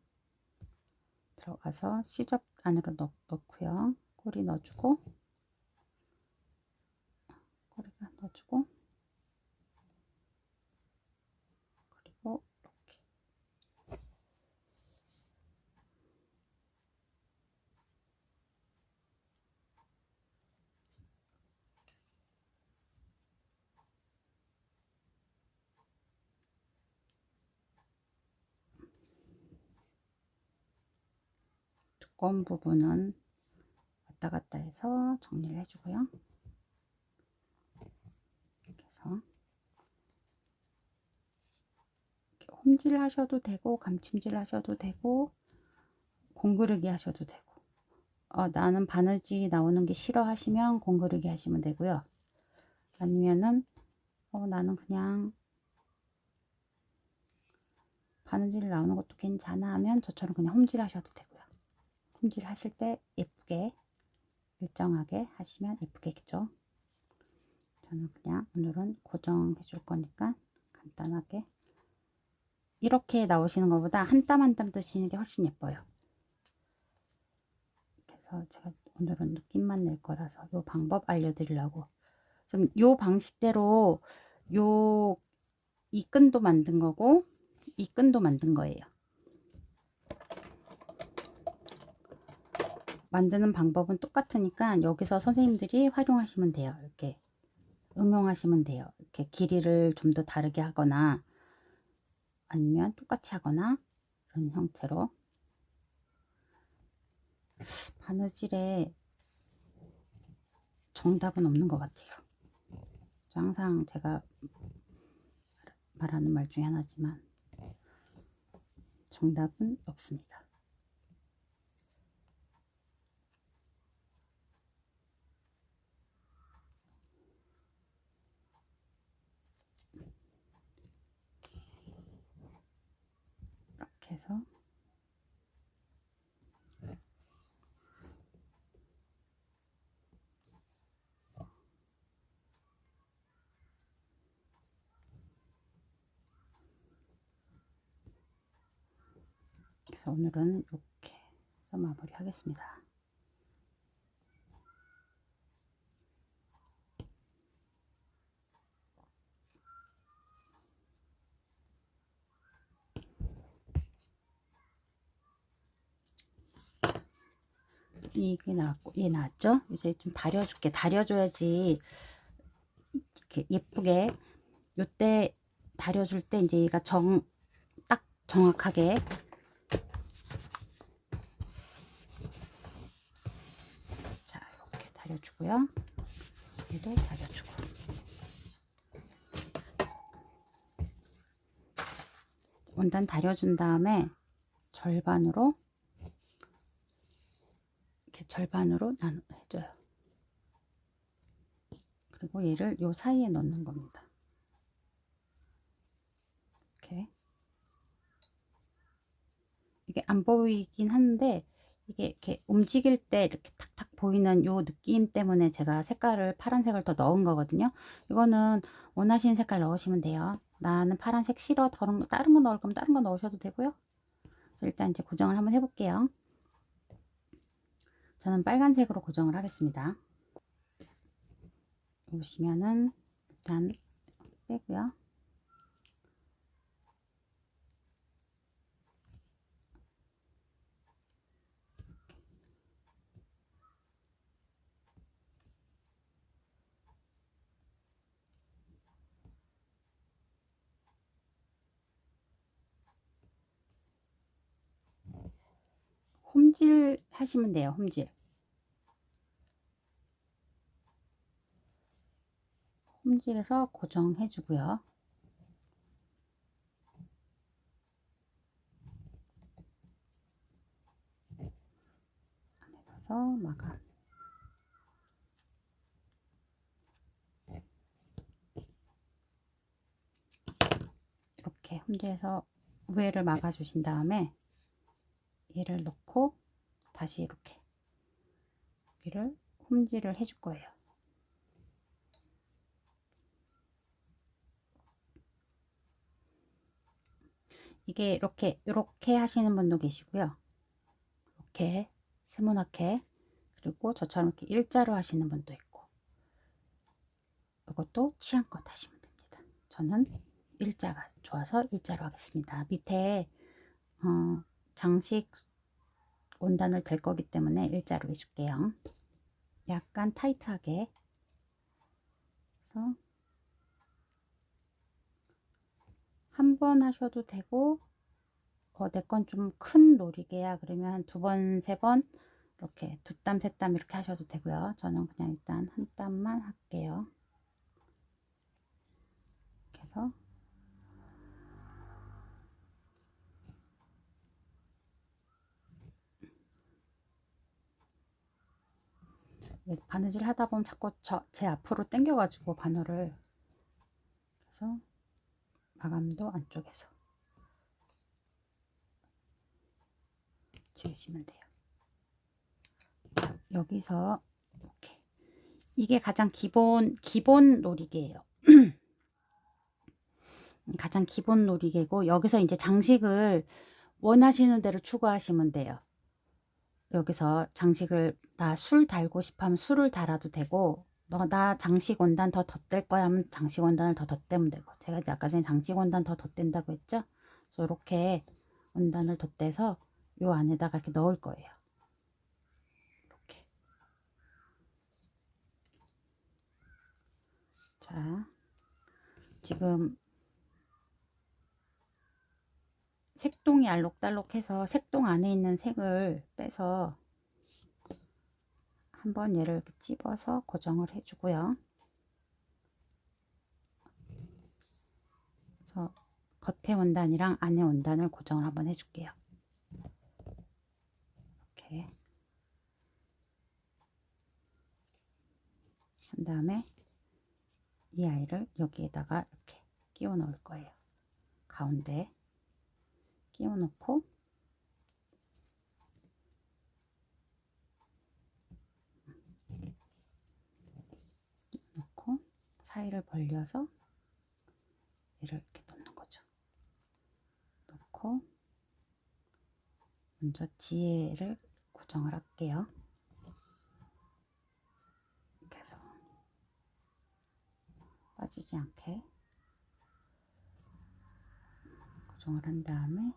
들어가서 시접 안으로 넣고요. 꼬리 넣어주고 꼬리가 넣어주고 그리고 이렇게 두꺼운 부분은 왔다 갔다 해서 정리를 해주고요. 이렇게 해서 홈질 하셔도 되고 감침질 하셔도 되고 공그르기 하셔도 되고 나는 바느질 나오는 게 싫어 하시면 공그르기 하시면 되고요. 아니면은 나는 그냥 바느질 나오는 것도 괜찮아 하면 저처럼 그냥 홈질 하셔도 되고요. 홈질 하실 때 예쁘게 일정하게 하시면 예쁘겠죠. 저는 그냥 오늘은 고정해 줄 거니까 간단하게 이렇게 나오시는 것보다 한 땀 한 땀 뜨시는 게 훨씬 예뻐요. 그래서 제가 오늘은 느낌만 낼 거라서 이 방법 알려드리려고 좀 요 방식대로 이 끈도 만든 거고 이 끈도 만든 거예요. 만드는 방법은 똑같으니까 여기서 선생님들이 활용하시면 돼요. 이렇게 응용하시면 돼요. 이렇게 길이를 좀 더 다르게 하거나 아니면 똑같이 하거나 이런 형태로. 바느질에 정답은 없는 것 같아요. 항상 제가 말하는 말 중에 하나지만 정답은 없습니다. 이렇게 해서 그래서 오늘은 이렇게 해서 마무리 하겠습니다. 이게 나왔고 얘 나왔죠? 이제 좀 다려줄게. 다려줘야지 이렇게 예쁘게. 요때 다려줄 때 이제 얘가 딱 정확하게 자 이렇게 다려주고요. 얘를 다려주고 원단 다려준 다음에 절반으로 이렇게 절반으로 나눠 해줘요. 그리고 얘를 요 사이에 넣는 겁니다. 이렇게 이게 안 보이긴 하는데 이게 이렇게 움직일 때 이렇게 탁탁 보이는 요 느낌 때문에 제가 색깔을 파란색을 더 넣은 거거든요. 이거는 원하시는 색깔 넣으시면 돼요. 나는 파란색 싫어. 다른 거 넣을 거면 다른 거 넣으셔도 되고요. 일단 이제 고정을 한번 해볼게요. 저는 빨간색으로 고정을 하겠습니다. 보시면은 일단 빼고요. 홈질 하시면 돼요. 홈질해서 고정해 주고요. 안에 넣어서 마감. 이렇게 홈질해서 위에를 막아 주신 다음에 얘를 넣고 다시 이렇게 여기를 홈질을 해줄 거예요. 이게 이렇게 하시는 분도 계시고요. 이렇게 세모나게, 그리고 저처럼 이렇게 일자로 하시는 분도 있고, 이것도 취향껏 하시면 됩니다. 저는 일자가 좋아서 일자로 하겠습니다. 밑에 장식 원단을 댈 거기 때문에 일자로 해줄게요. 약간 타이트하게 해서 한 번 하셔도 되고, 내 건 좀 큰 놀이개야 그러면 두 번, 세 번 이렇게 두 땀, 세 땀 이렇게 하셔도 되고요. 저는 그냥 일단 한 땀만 할게요. 이렇게 해서 바느질 하다 보면 자꾸 제 앞으로 당겨 가지고 바늘을, 그래서 마감도 안쪽에서 지우시면 돼요. 여기서 이렇게 이게 가장 기본 놀이개예요. 가장 기본 놀이개고, 여기서 이제 장식을 원하시는 대로 추가하시면 돼요. 여기서 장식을 나 술 달고 싶어 하면 술을 달아도 되고, 나 장식 원단 더 덧댈 거야 하면 장식 원단을 더 덧대면 되고, 제가 이제 아까 전에 장식 원단 더 덧댄다고 했죠. 그래서 이렇게 원단을 덧대서 요 안에다가 이렇게 넣을 거예요. 자, 지금 색동이 알록달록해서 색동 안에 있는 색을 빼서 한번 얘를 이렇게 찝어서 고정을 해주고요. 그래서 겉에 원단이랑 안에 원단을 고정을 한번 해줄게요. 이렇게 한 다음에 이 아이를 여기에다가 이렇게 끼워 넣을 거예요. 가운데 끼워 넣고 사이를 벌려서 얘를 이렇게 놓는 거죠. 놓고 먼저 뒤에를 고정을 할게요. 이렇게 해서 빠지지 않게 고정을 한 다음에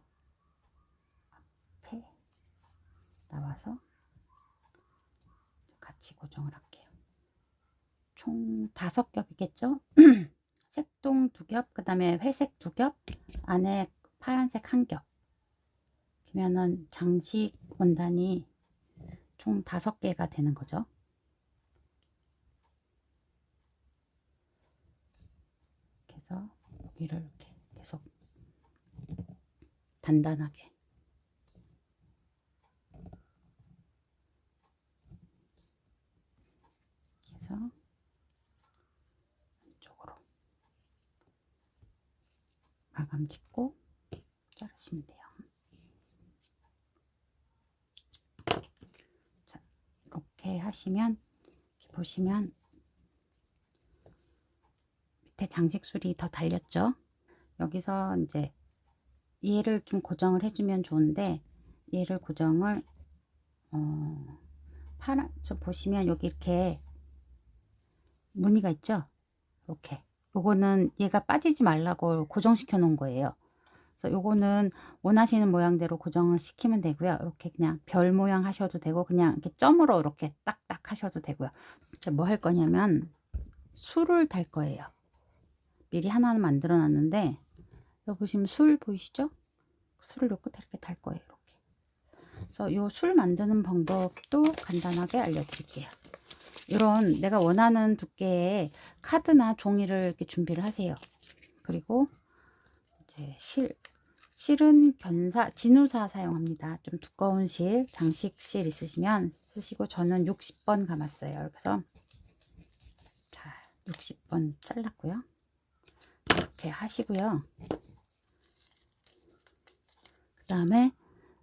앞에 나와서 같이 고정을 할게요. 총 5겹이겠죠? 색동 2겹, 그 다음에 회색 2겹, 안에 파란색 1겹. 그러면은 장식 원단이 총 5개가 되는 거죠. 그래서 여기를 이렇게 계속 단단하게 해서 안쪽으로 마감 짓고 자르시면 돼요. 자, 이렇게 하시면 이렇게 보시면 밑에 장식술이 더 달렸죠. 여기서 이제 얘를 좀 고정을 해주면 좋은데 얘를 고정을 저 보시면 여기 이렇게 무늬가 있죠. 이렇게 요거는 얘가 빠지지 말라고 고정시켜 놓은 거예요. 그래서 요거는 원하시는 모양대로 고정을 시키면 되고요. 이렇게 그냥 별 모양 하셔도 되고 그냥 이렇게 점으로 이렇게 딱딱 하셔도 되고요. 뭐 할 거냐면 술을 달 거예요. 미리 하나는 만들어 놨는데 여기 보시면 술 보이시죠? 술을 요 끝에 이렇게 달 거예요. 이렇게. 그래서 요 술 만드는 방법도 간단하게 알려드릴게요. 이런 내가 원하는 두께의 카드나 종이를 이렇게 준비를 하세요. 그리고 이제 실은 견사, 진우사 사용합니다. 좀 두꺼운 실, 장식 실 있으시면 쓰시고 저는 60번 감았어요. 그래서 자, 60번 잘랐고요. 이렇게 하시고요. 그 다음에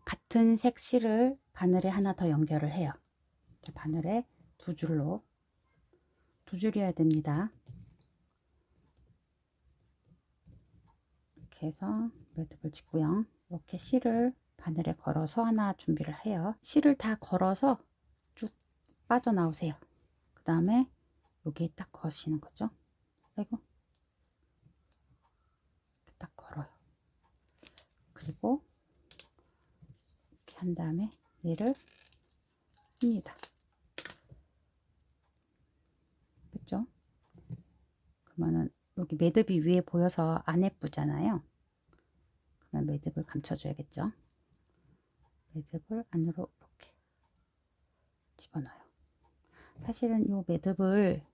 같은 색 실을 바늘에 하나 더 연결을 해요. 바늘에 2줄로 2줄이어야 됩니다. 이렇게 해서 매듭을 짓고요. 이렇게 실을 바늘에 걸어서 하나 준비를 해요. 실을 다 걸어서 쭉 빠져나오세요. 그 다음에 여기에 딱 거시는 거죠. 아이고, 이렇게 딱 걸어요. 그리고 이렇게 한 다음에 얘를 합니다. 그죠? 그러면은 여기 매듭이 위에 보여서 안 예쁘잖아요. 그러면 매듭을 감춰줘야겠죠. 매듭을 안으로 이렇게 집어넣어요. 사실은 이 매듭을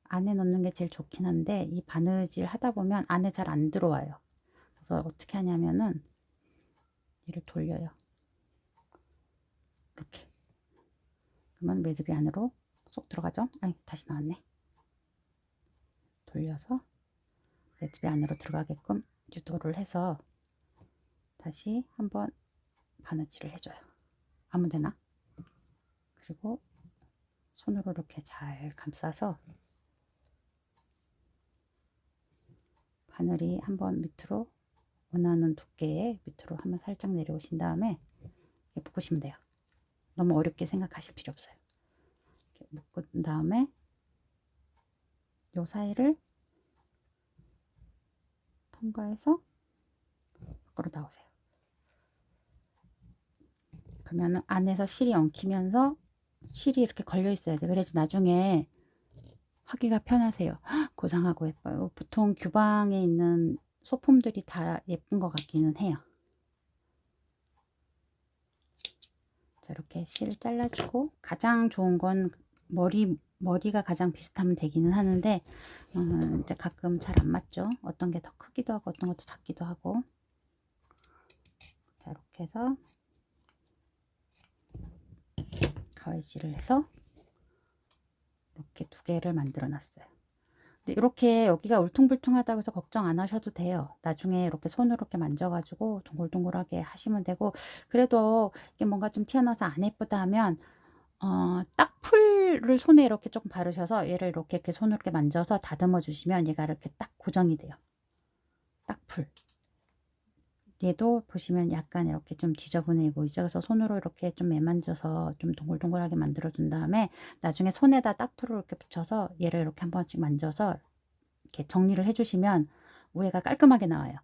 안에 넣는 게 제일 좋긴 한데 이 바느질 하다 보면 안에 잘 안 들어와요. 그래서 어떻게 하냐면은 얘를 돌려요. 이렇게. 그러면 매듭이 안으로 쏙 들어가죠. 아니, 다시 나왔네. 돌려서 매듭이 안으로 들어가게끔 유도를 해서 다시 한번 바느질을 해줘요. 아무데나. 그리고 손으로 이렇게 잘 감싸서 바늘이 한번 밑으로 원하는 두께의 밑으로 한번 살짝 내려오신 다음에 이렇게 묶으시면 돼요. 너무 어렵게 생각하실 필요 없어요. 이렇게 묶은 다음에 요 사이를 통과해서 밖으로 나오세요. 그러면 안에서 실이 엉키면서 실이 이렇게 걸려 있어야 돼. 그래야지 나중에 하기가 편하세요. 고상하고 예뻐요. 보통 규방에 있는 소품들이 다 예쁜 것 같기는 해요. 자, 이렇게 실을 잘라주고, 가장 좋은 건 머리가 가장 비슷하면 되기는 하는데 이제 가끔 잘 안 맞죠. 어떤 게 더 크기도 하고 어떤 것도 작기도 하고. 자, 이렇게 해서 가위질을 해서 이렇게 두 개를 만들어 놨어요. 근데 이렇게 여기가 울퉁불퉁하다고 해서 걱정 안 하셔도 돼요. 나중에 이렇게 손으로 이렇게 만져가지고 동글동글하게 하시면 되고, 그래도 이게 뭔가 좀 튀어나와서 안 예쁘다 하면 딱풀을 손에 이렇게 조금 바르셔서 얘를 이렇게 손으로 이렇게 만져서 다듬어 주시면 얘가 이렇게 딱 고정이 돼요. 딱풀. 얘도 보시면 약간 이렇게 좀 지저분해 보이죠. 그래서 손으로 이렇게 좀 매만져서 좀 동글동글하게 만들어 준 다음에 나중에 손에다 딱풀을 이렇게 붙여서 얘를 이렇게 한 번씩 만져서 이렇게 정리를 해주시면 우회가 깔끔하게 나와요.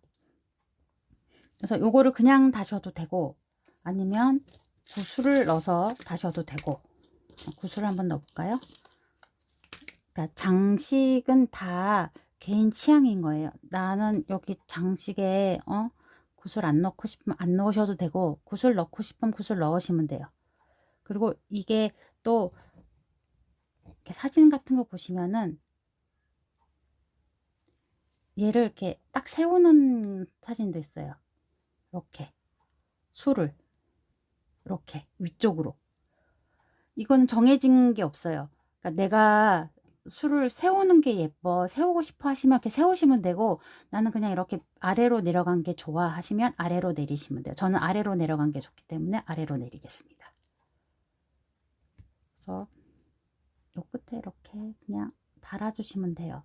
그래서 요거를 그냥 다셔도 되고 아니면 구슬을 넣어서 다셔도 되고. 구슬을 한번 넣어볼까요? 그러니까 장식은 다 개인 취향인 거예요. 나는 여기 장식에 구슬 안 넣고 싶으면 안 넣으셔도 되고, 구슬 넣고 싶으면 구슬 넣으시면 돼요. 그리고 이게 또 이렇게 사진 같은 거 보시면은 얘를 이렇게 딱 세우는 사진도 있어요. 이렇게 술을 이렇게 위쪽으로. 이건 정해진 게 없어요. 그러니까 내가 술을 세우는 게 예뻐, 세우고 싶어 하시면 이렇게 세우시면 되고, 나는 그냥 이렇게 아래로 내려간 게 좋아 하시면 아래로 내리시면 돼요. 저는 아래로 내려간 게 좋기 때문에 아래로 내리겠습니다. 그래서 요 끝에 이렇게 그냥 달아주시면 돼요.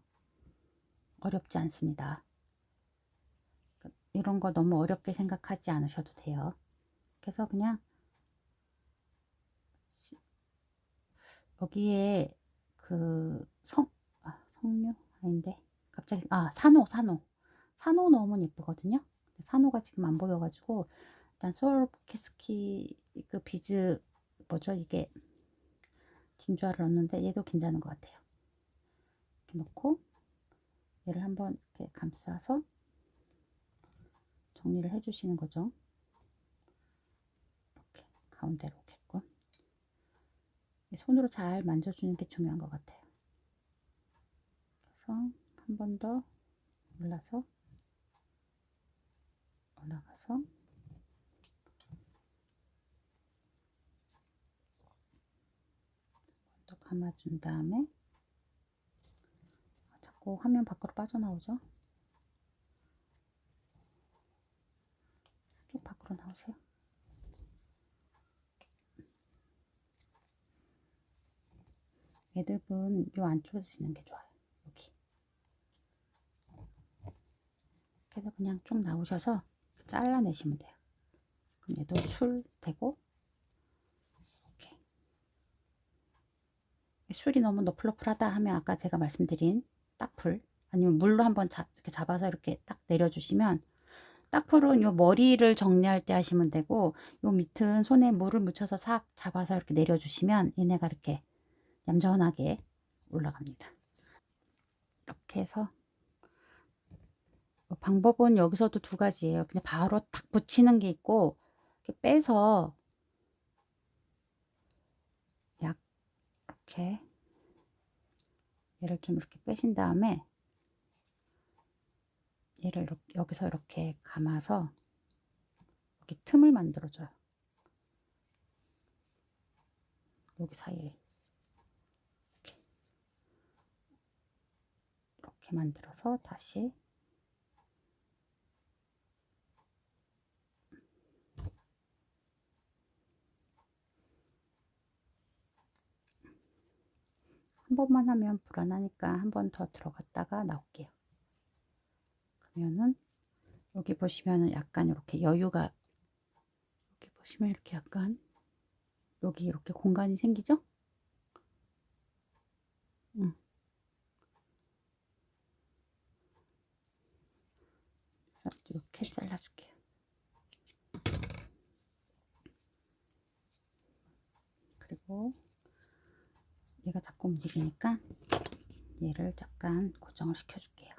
어렵지 않습니다. 이런 거 너무 어렵게 생각하지 않으셔도 돼요. 그래서 그냥 여기에 그 석류 아닌데 갑자기 산호 넣으면 예쁘거든요. 산호가 지금 안 보여가지고 일단 스와로프스키 그 비즈 뭐죠 이게 진주화를 넣었는데 얘도 괜찮은 것 같아요. 이렇게 넣고 얘를 한번 이렇게 감싸서 정리를 해주시는 거죠. 이렇게 가운데로 오게끔 손으로 잘 만져주는 게 중요한 것 같아요. 그래서 한 번 더 올라가서 또 감아준 다음에 자꾸 화면 밖으로 빠져나오죠. 쭉 밖으로 나오세요. 매듭은 요 안쪽에서 지는 게 좋아요. 여기 그래서 그냥 쭉 나오셔서 잘라내시면 돼요. 그럼 얘도 술 되고, 이렇게 술이 너무 너플너플하다 하면 아까 제가 말씀드린 딱풀 아니면 물로 한번 이렇게 잡아서 이렇게 딱 내려주시면, 딱풀은 요 머리를 정리할 때 하시면 되고, 요 밑은 손에 물을 묻혀서 싹 잡아서 이렇게 내려주시면 얘네가 이렇게 얌전하게 올라갑니다. 이렇게 해서 방법은 여기서도 두 가지예요. 그냥 바로 탁 붙이는 게 있고, 이렇게 빼서 이렇게 얘를 좀 이렇게 빼신 다음에 얘를 이렇게, 여기서 이렇게 감아서 여기 틈을 만들어줘요. 여기 사이에 이렇게 만들어서 다시 한 번만 하면 불안하니까 한 번 더 들어갔다가 나올게요. 그러면은 여기 보시면은 약간 이렇게 여유가, 여기 보시면 이렇게 약간 여기 이렇게 공간이 생기죠? 그래서 이렇게 잘라줄게요. 그리고 얘가 자꾸 움직이니까 얘를 잠깐 고정을 시켜줄게요.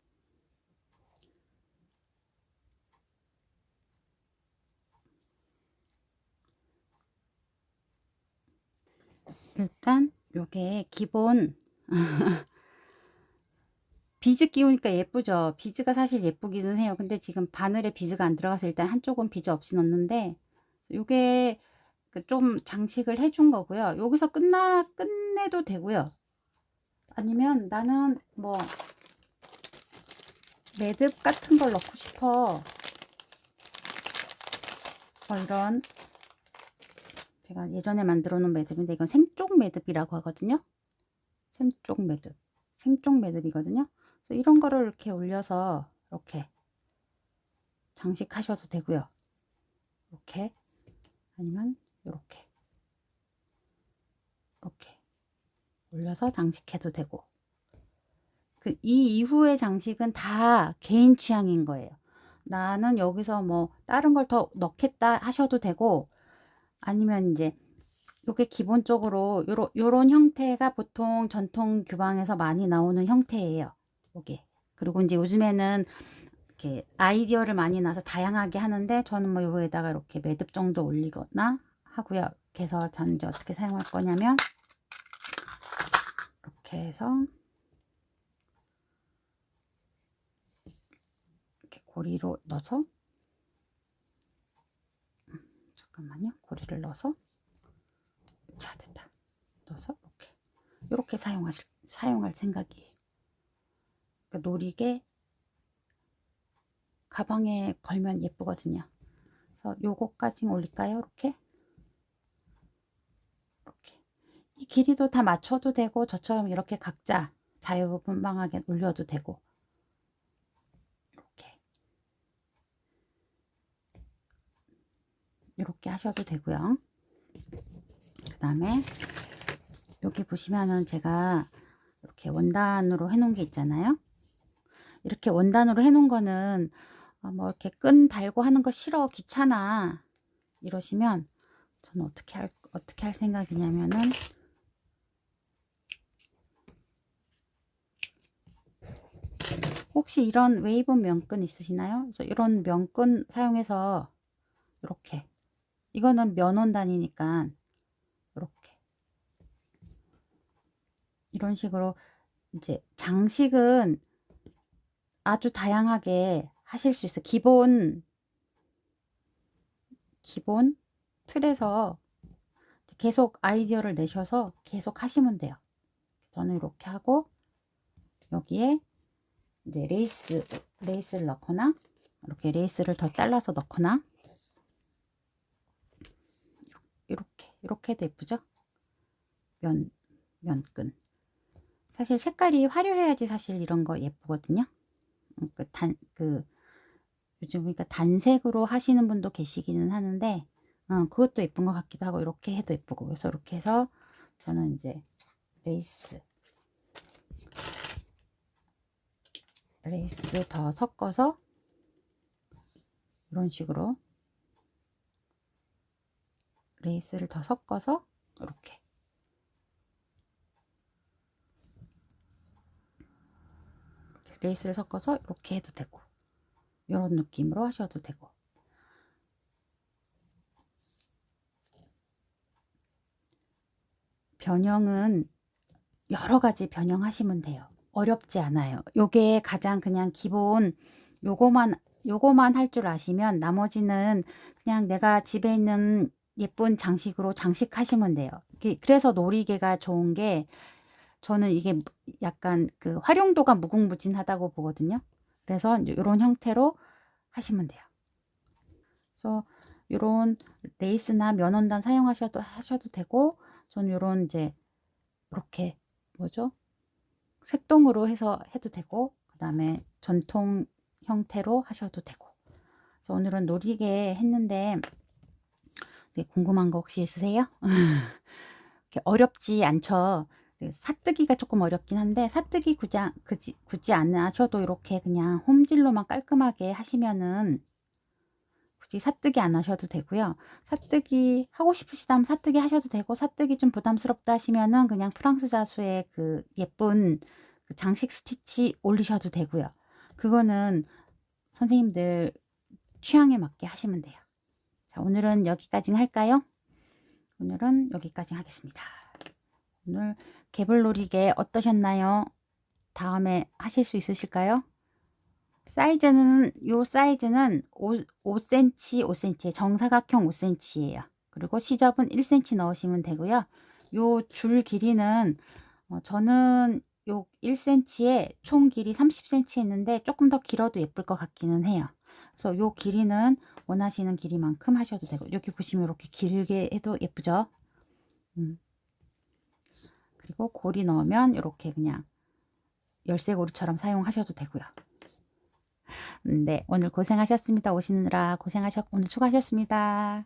일단 요게 기본 비즈 끼우니까 예쁘죠. 비즈가 사실 예쁘기는 해요. 근데 지금 바늘에 비즈가 안 들어가서 일단 한쪽은 비즈 없이 넣는데 요게 좀 장식을 해준 거고요. 여기서 끝내도 되고요. 아니면 나는 뭐 매듭 같은 걸 넣고 싶어. 이런 제가 예전에 만들어 놓은 매듭인데 이건 생쪽 매듭이라고 하거든요. 생쪽 매듭. 생쪽 매듭이거든요. 그래서 이런 거를 이렇게 올려서 이렇게 장식하셔도 되고요. 이렇게 아니면 이렇게 올려서 장식해도 되고 이 이후의 장식은 다 개인 취향인 거예요. 나는 여기서 뭐 다른 걸 더 넣겠다 하셔도 되고 아니면 이제 요게 기본적으로 요런 형태가 보통 전통 규방에서 많이 나오는 형태예요. 요게. 그리고 이제 요즘에는 이렇게 아이디어를 많이 나서 다양하게 하는데 저는 뭐 요에다가 이렇게 매듭 정도 올리거나 하고요. 이렇게 해서 저는 이제 어떻게 사용할 거냐면 이렇게 해서 이렇게 고리로 넣어서 잠깐만요. 고리를 넣어서 자 됐다. 넣어서 이렇게 사용할 생각이에요. 그러니까 노리개 가방에 걸면 예쁘거든요. 그래서 요거까지 올릴까요? 이렇게 이 길이도 다 맞춰도 되고 저처럼 이렇게 각자 자유분방하게 올려도 되고 이렇게 하셔도 되고요. 그 다음에 여기 보시면은 제가 이렇게 원단으로 해놓은 게 있잖아요. 이렇게 원단으로 해놓은 거는 뭐 이렇게 끈 달고 하는 거 싫어 귀찮아 이러시면 저는 어떻게 할 생각이냐면은 혹시 이런 웨이브 면끈 있으시나요? 그래서 이런 면끈 사용해서 이렇게 이거는 면원단이니까 이렇게 이런 식으로 이제 장식은 아주 다양하게 하실 수 있어요. 기본 틀에서 계속 아이디어를 내셔서 계속 하시면 돼요. 저는 이렇게 하고 여기에 이제 레이스를 넣거나 이렇게 레이스를 더 잘라서 넣거나 이렇게 해도 예쁘죠? 면끈. 사실 색깔이 화려해야지 사실 이런 거 예쁘거든요. 요즘 그러니까 단색으로 하시는 분도 계시기는 하는데 그것도 예쁜 것 같기도 하고 이렇게 해도 예쁘고 그래서 이렇게 해서 저는 이제 레이스 더 섞어서 이런 식으로 레이스를 더 섞어서 이렇게 레이스를 섞어서 이렇게 해도 되고 이런 느낌으로 하셔도 되고 변형은 여러 가지 변형하시면 돼요. 어렵지 않아요. 요게 가장 그냥 기본 요거만 할 줄 아시면 나머지는 그냥 내가 집에 있는 예쁜 장식으로 장식하시면 돼요. 그래서 놀이개가 좋은 게 저는 이게 약간 활용도가 무궁무진하다고 보거든요. 그래서 이런 형태로 하시면 돼요. 그래서 이런 레이스나 면원단 사용하셔도 되고 저는 이런 이제 이렇게 뭐죠? 색동으로 해서 해도 되고 그 다음에 전통 형태로 하셔도 되고 그래서 오늘은 놀이개 했는데 궁금한 거 혹시 있으세요? 어렵지 않죠. 사뜨기가 조금 어렵긴 한데 사뜨기 굳이 안 하셔도 이렇게 그냥 홈질로만 깔끔하게 하시면은 굳이 사뜨기 안 하셔도 되고요. 사뜨기 하고 싶으시다면 사뜨기 하셔도 되고 사뜨기 좀 부담스럽다 하시면은 그냥 프랑스 자수의 예쁜 그 장식 스티치 올리셔도 되고요. 그거는 선생님들 취향에 맞게 하시면 돼요. 자, 오늘은 여기까지 할까요? 오늘은 여기까지 하겠습니다. 오늘 개불놀이개 어떠셨나요? 다음에 하실 수 있으실까요? 사이즈는 요 사이즈는 5cm 5cm 정사각형 5cm예요. 그리고 시접은 1cm 넣으시면 되고요. 요 줄 길이는 저는 요 1cm에 총 길이 30cm 했는데 조금 더 길어도 예쁠 것 같기는 해요. 그래서 요 길이는 원하시는 길이만큼 하셔도 되고, 여기 보시면 이렇게 길게 해도 예쁘죠? 그리고 고리 넣으면 이렇게 그냥 열쇠고리처럼 사용하셔도 되고요. 네, 오늘 고생하셨습니다. 오시느라 오늘 수고하셨습니다.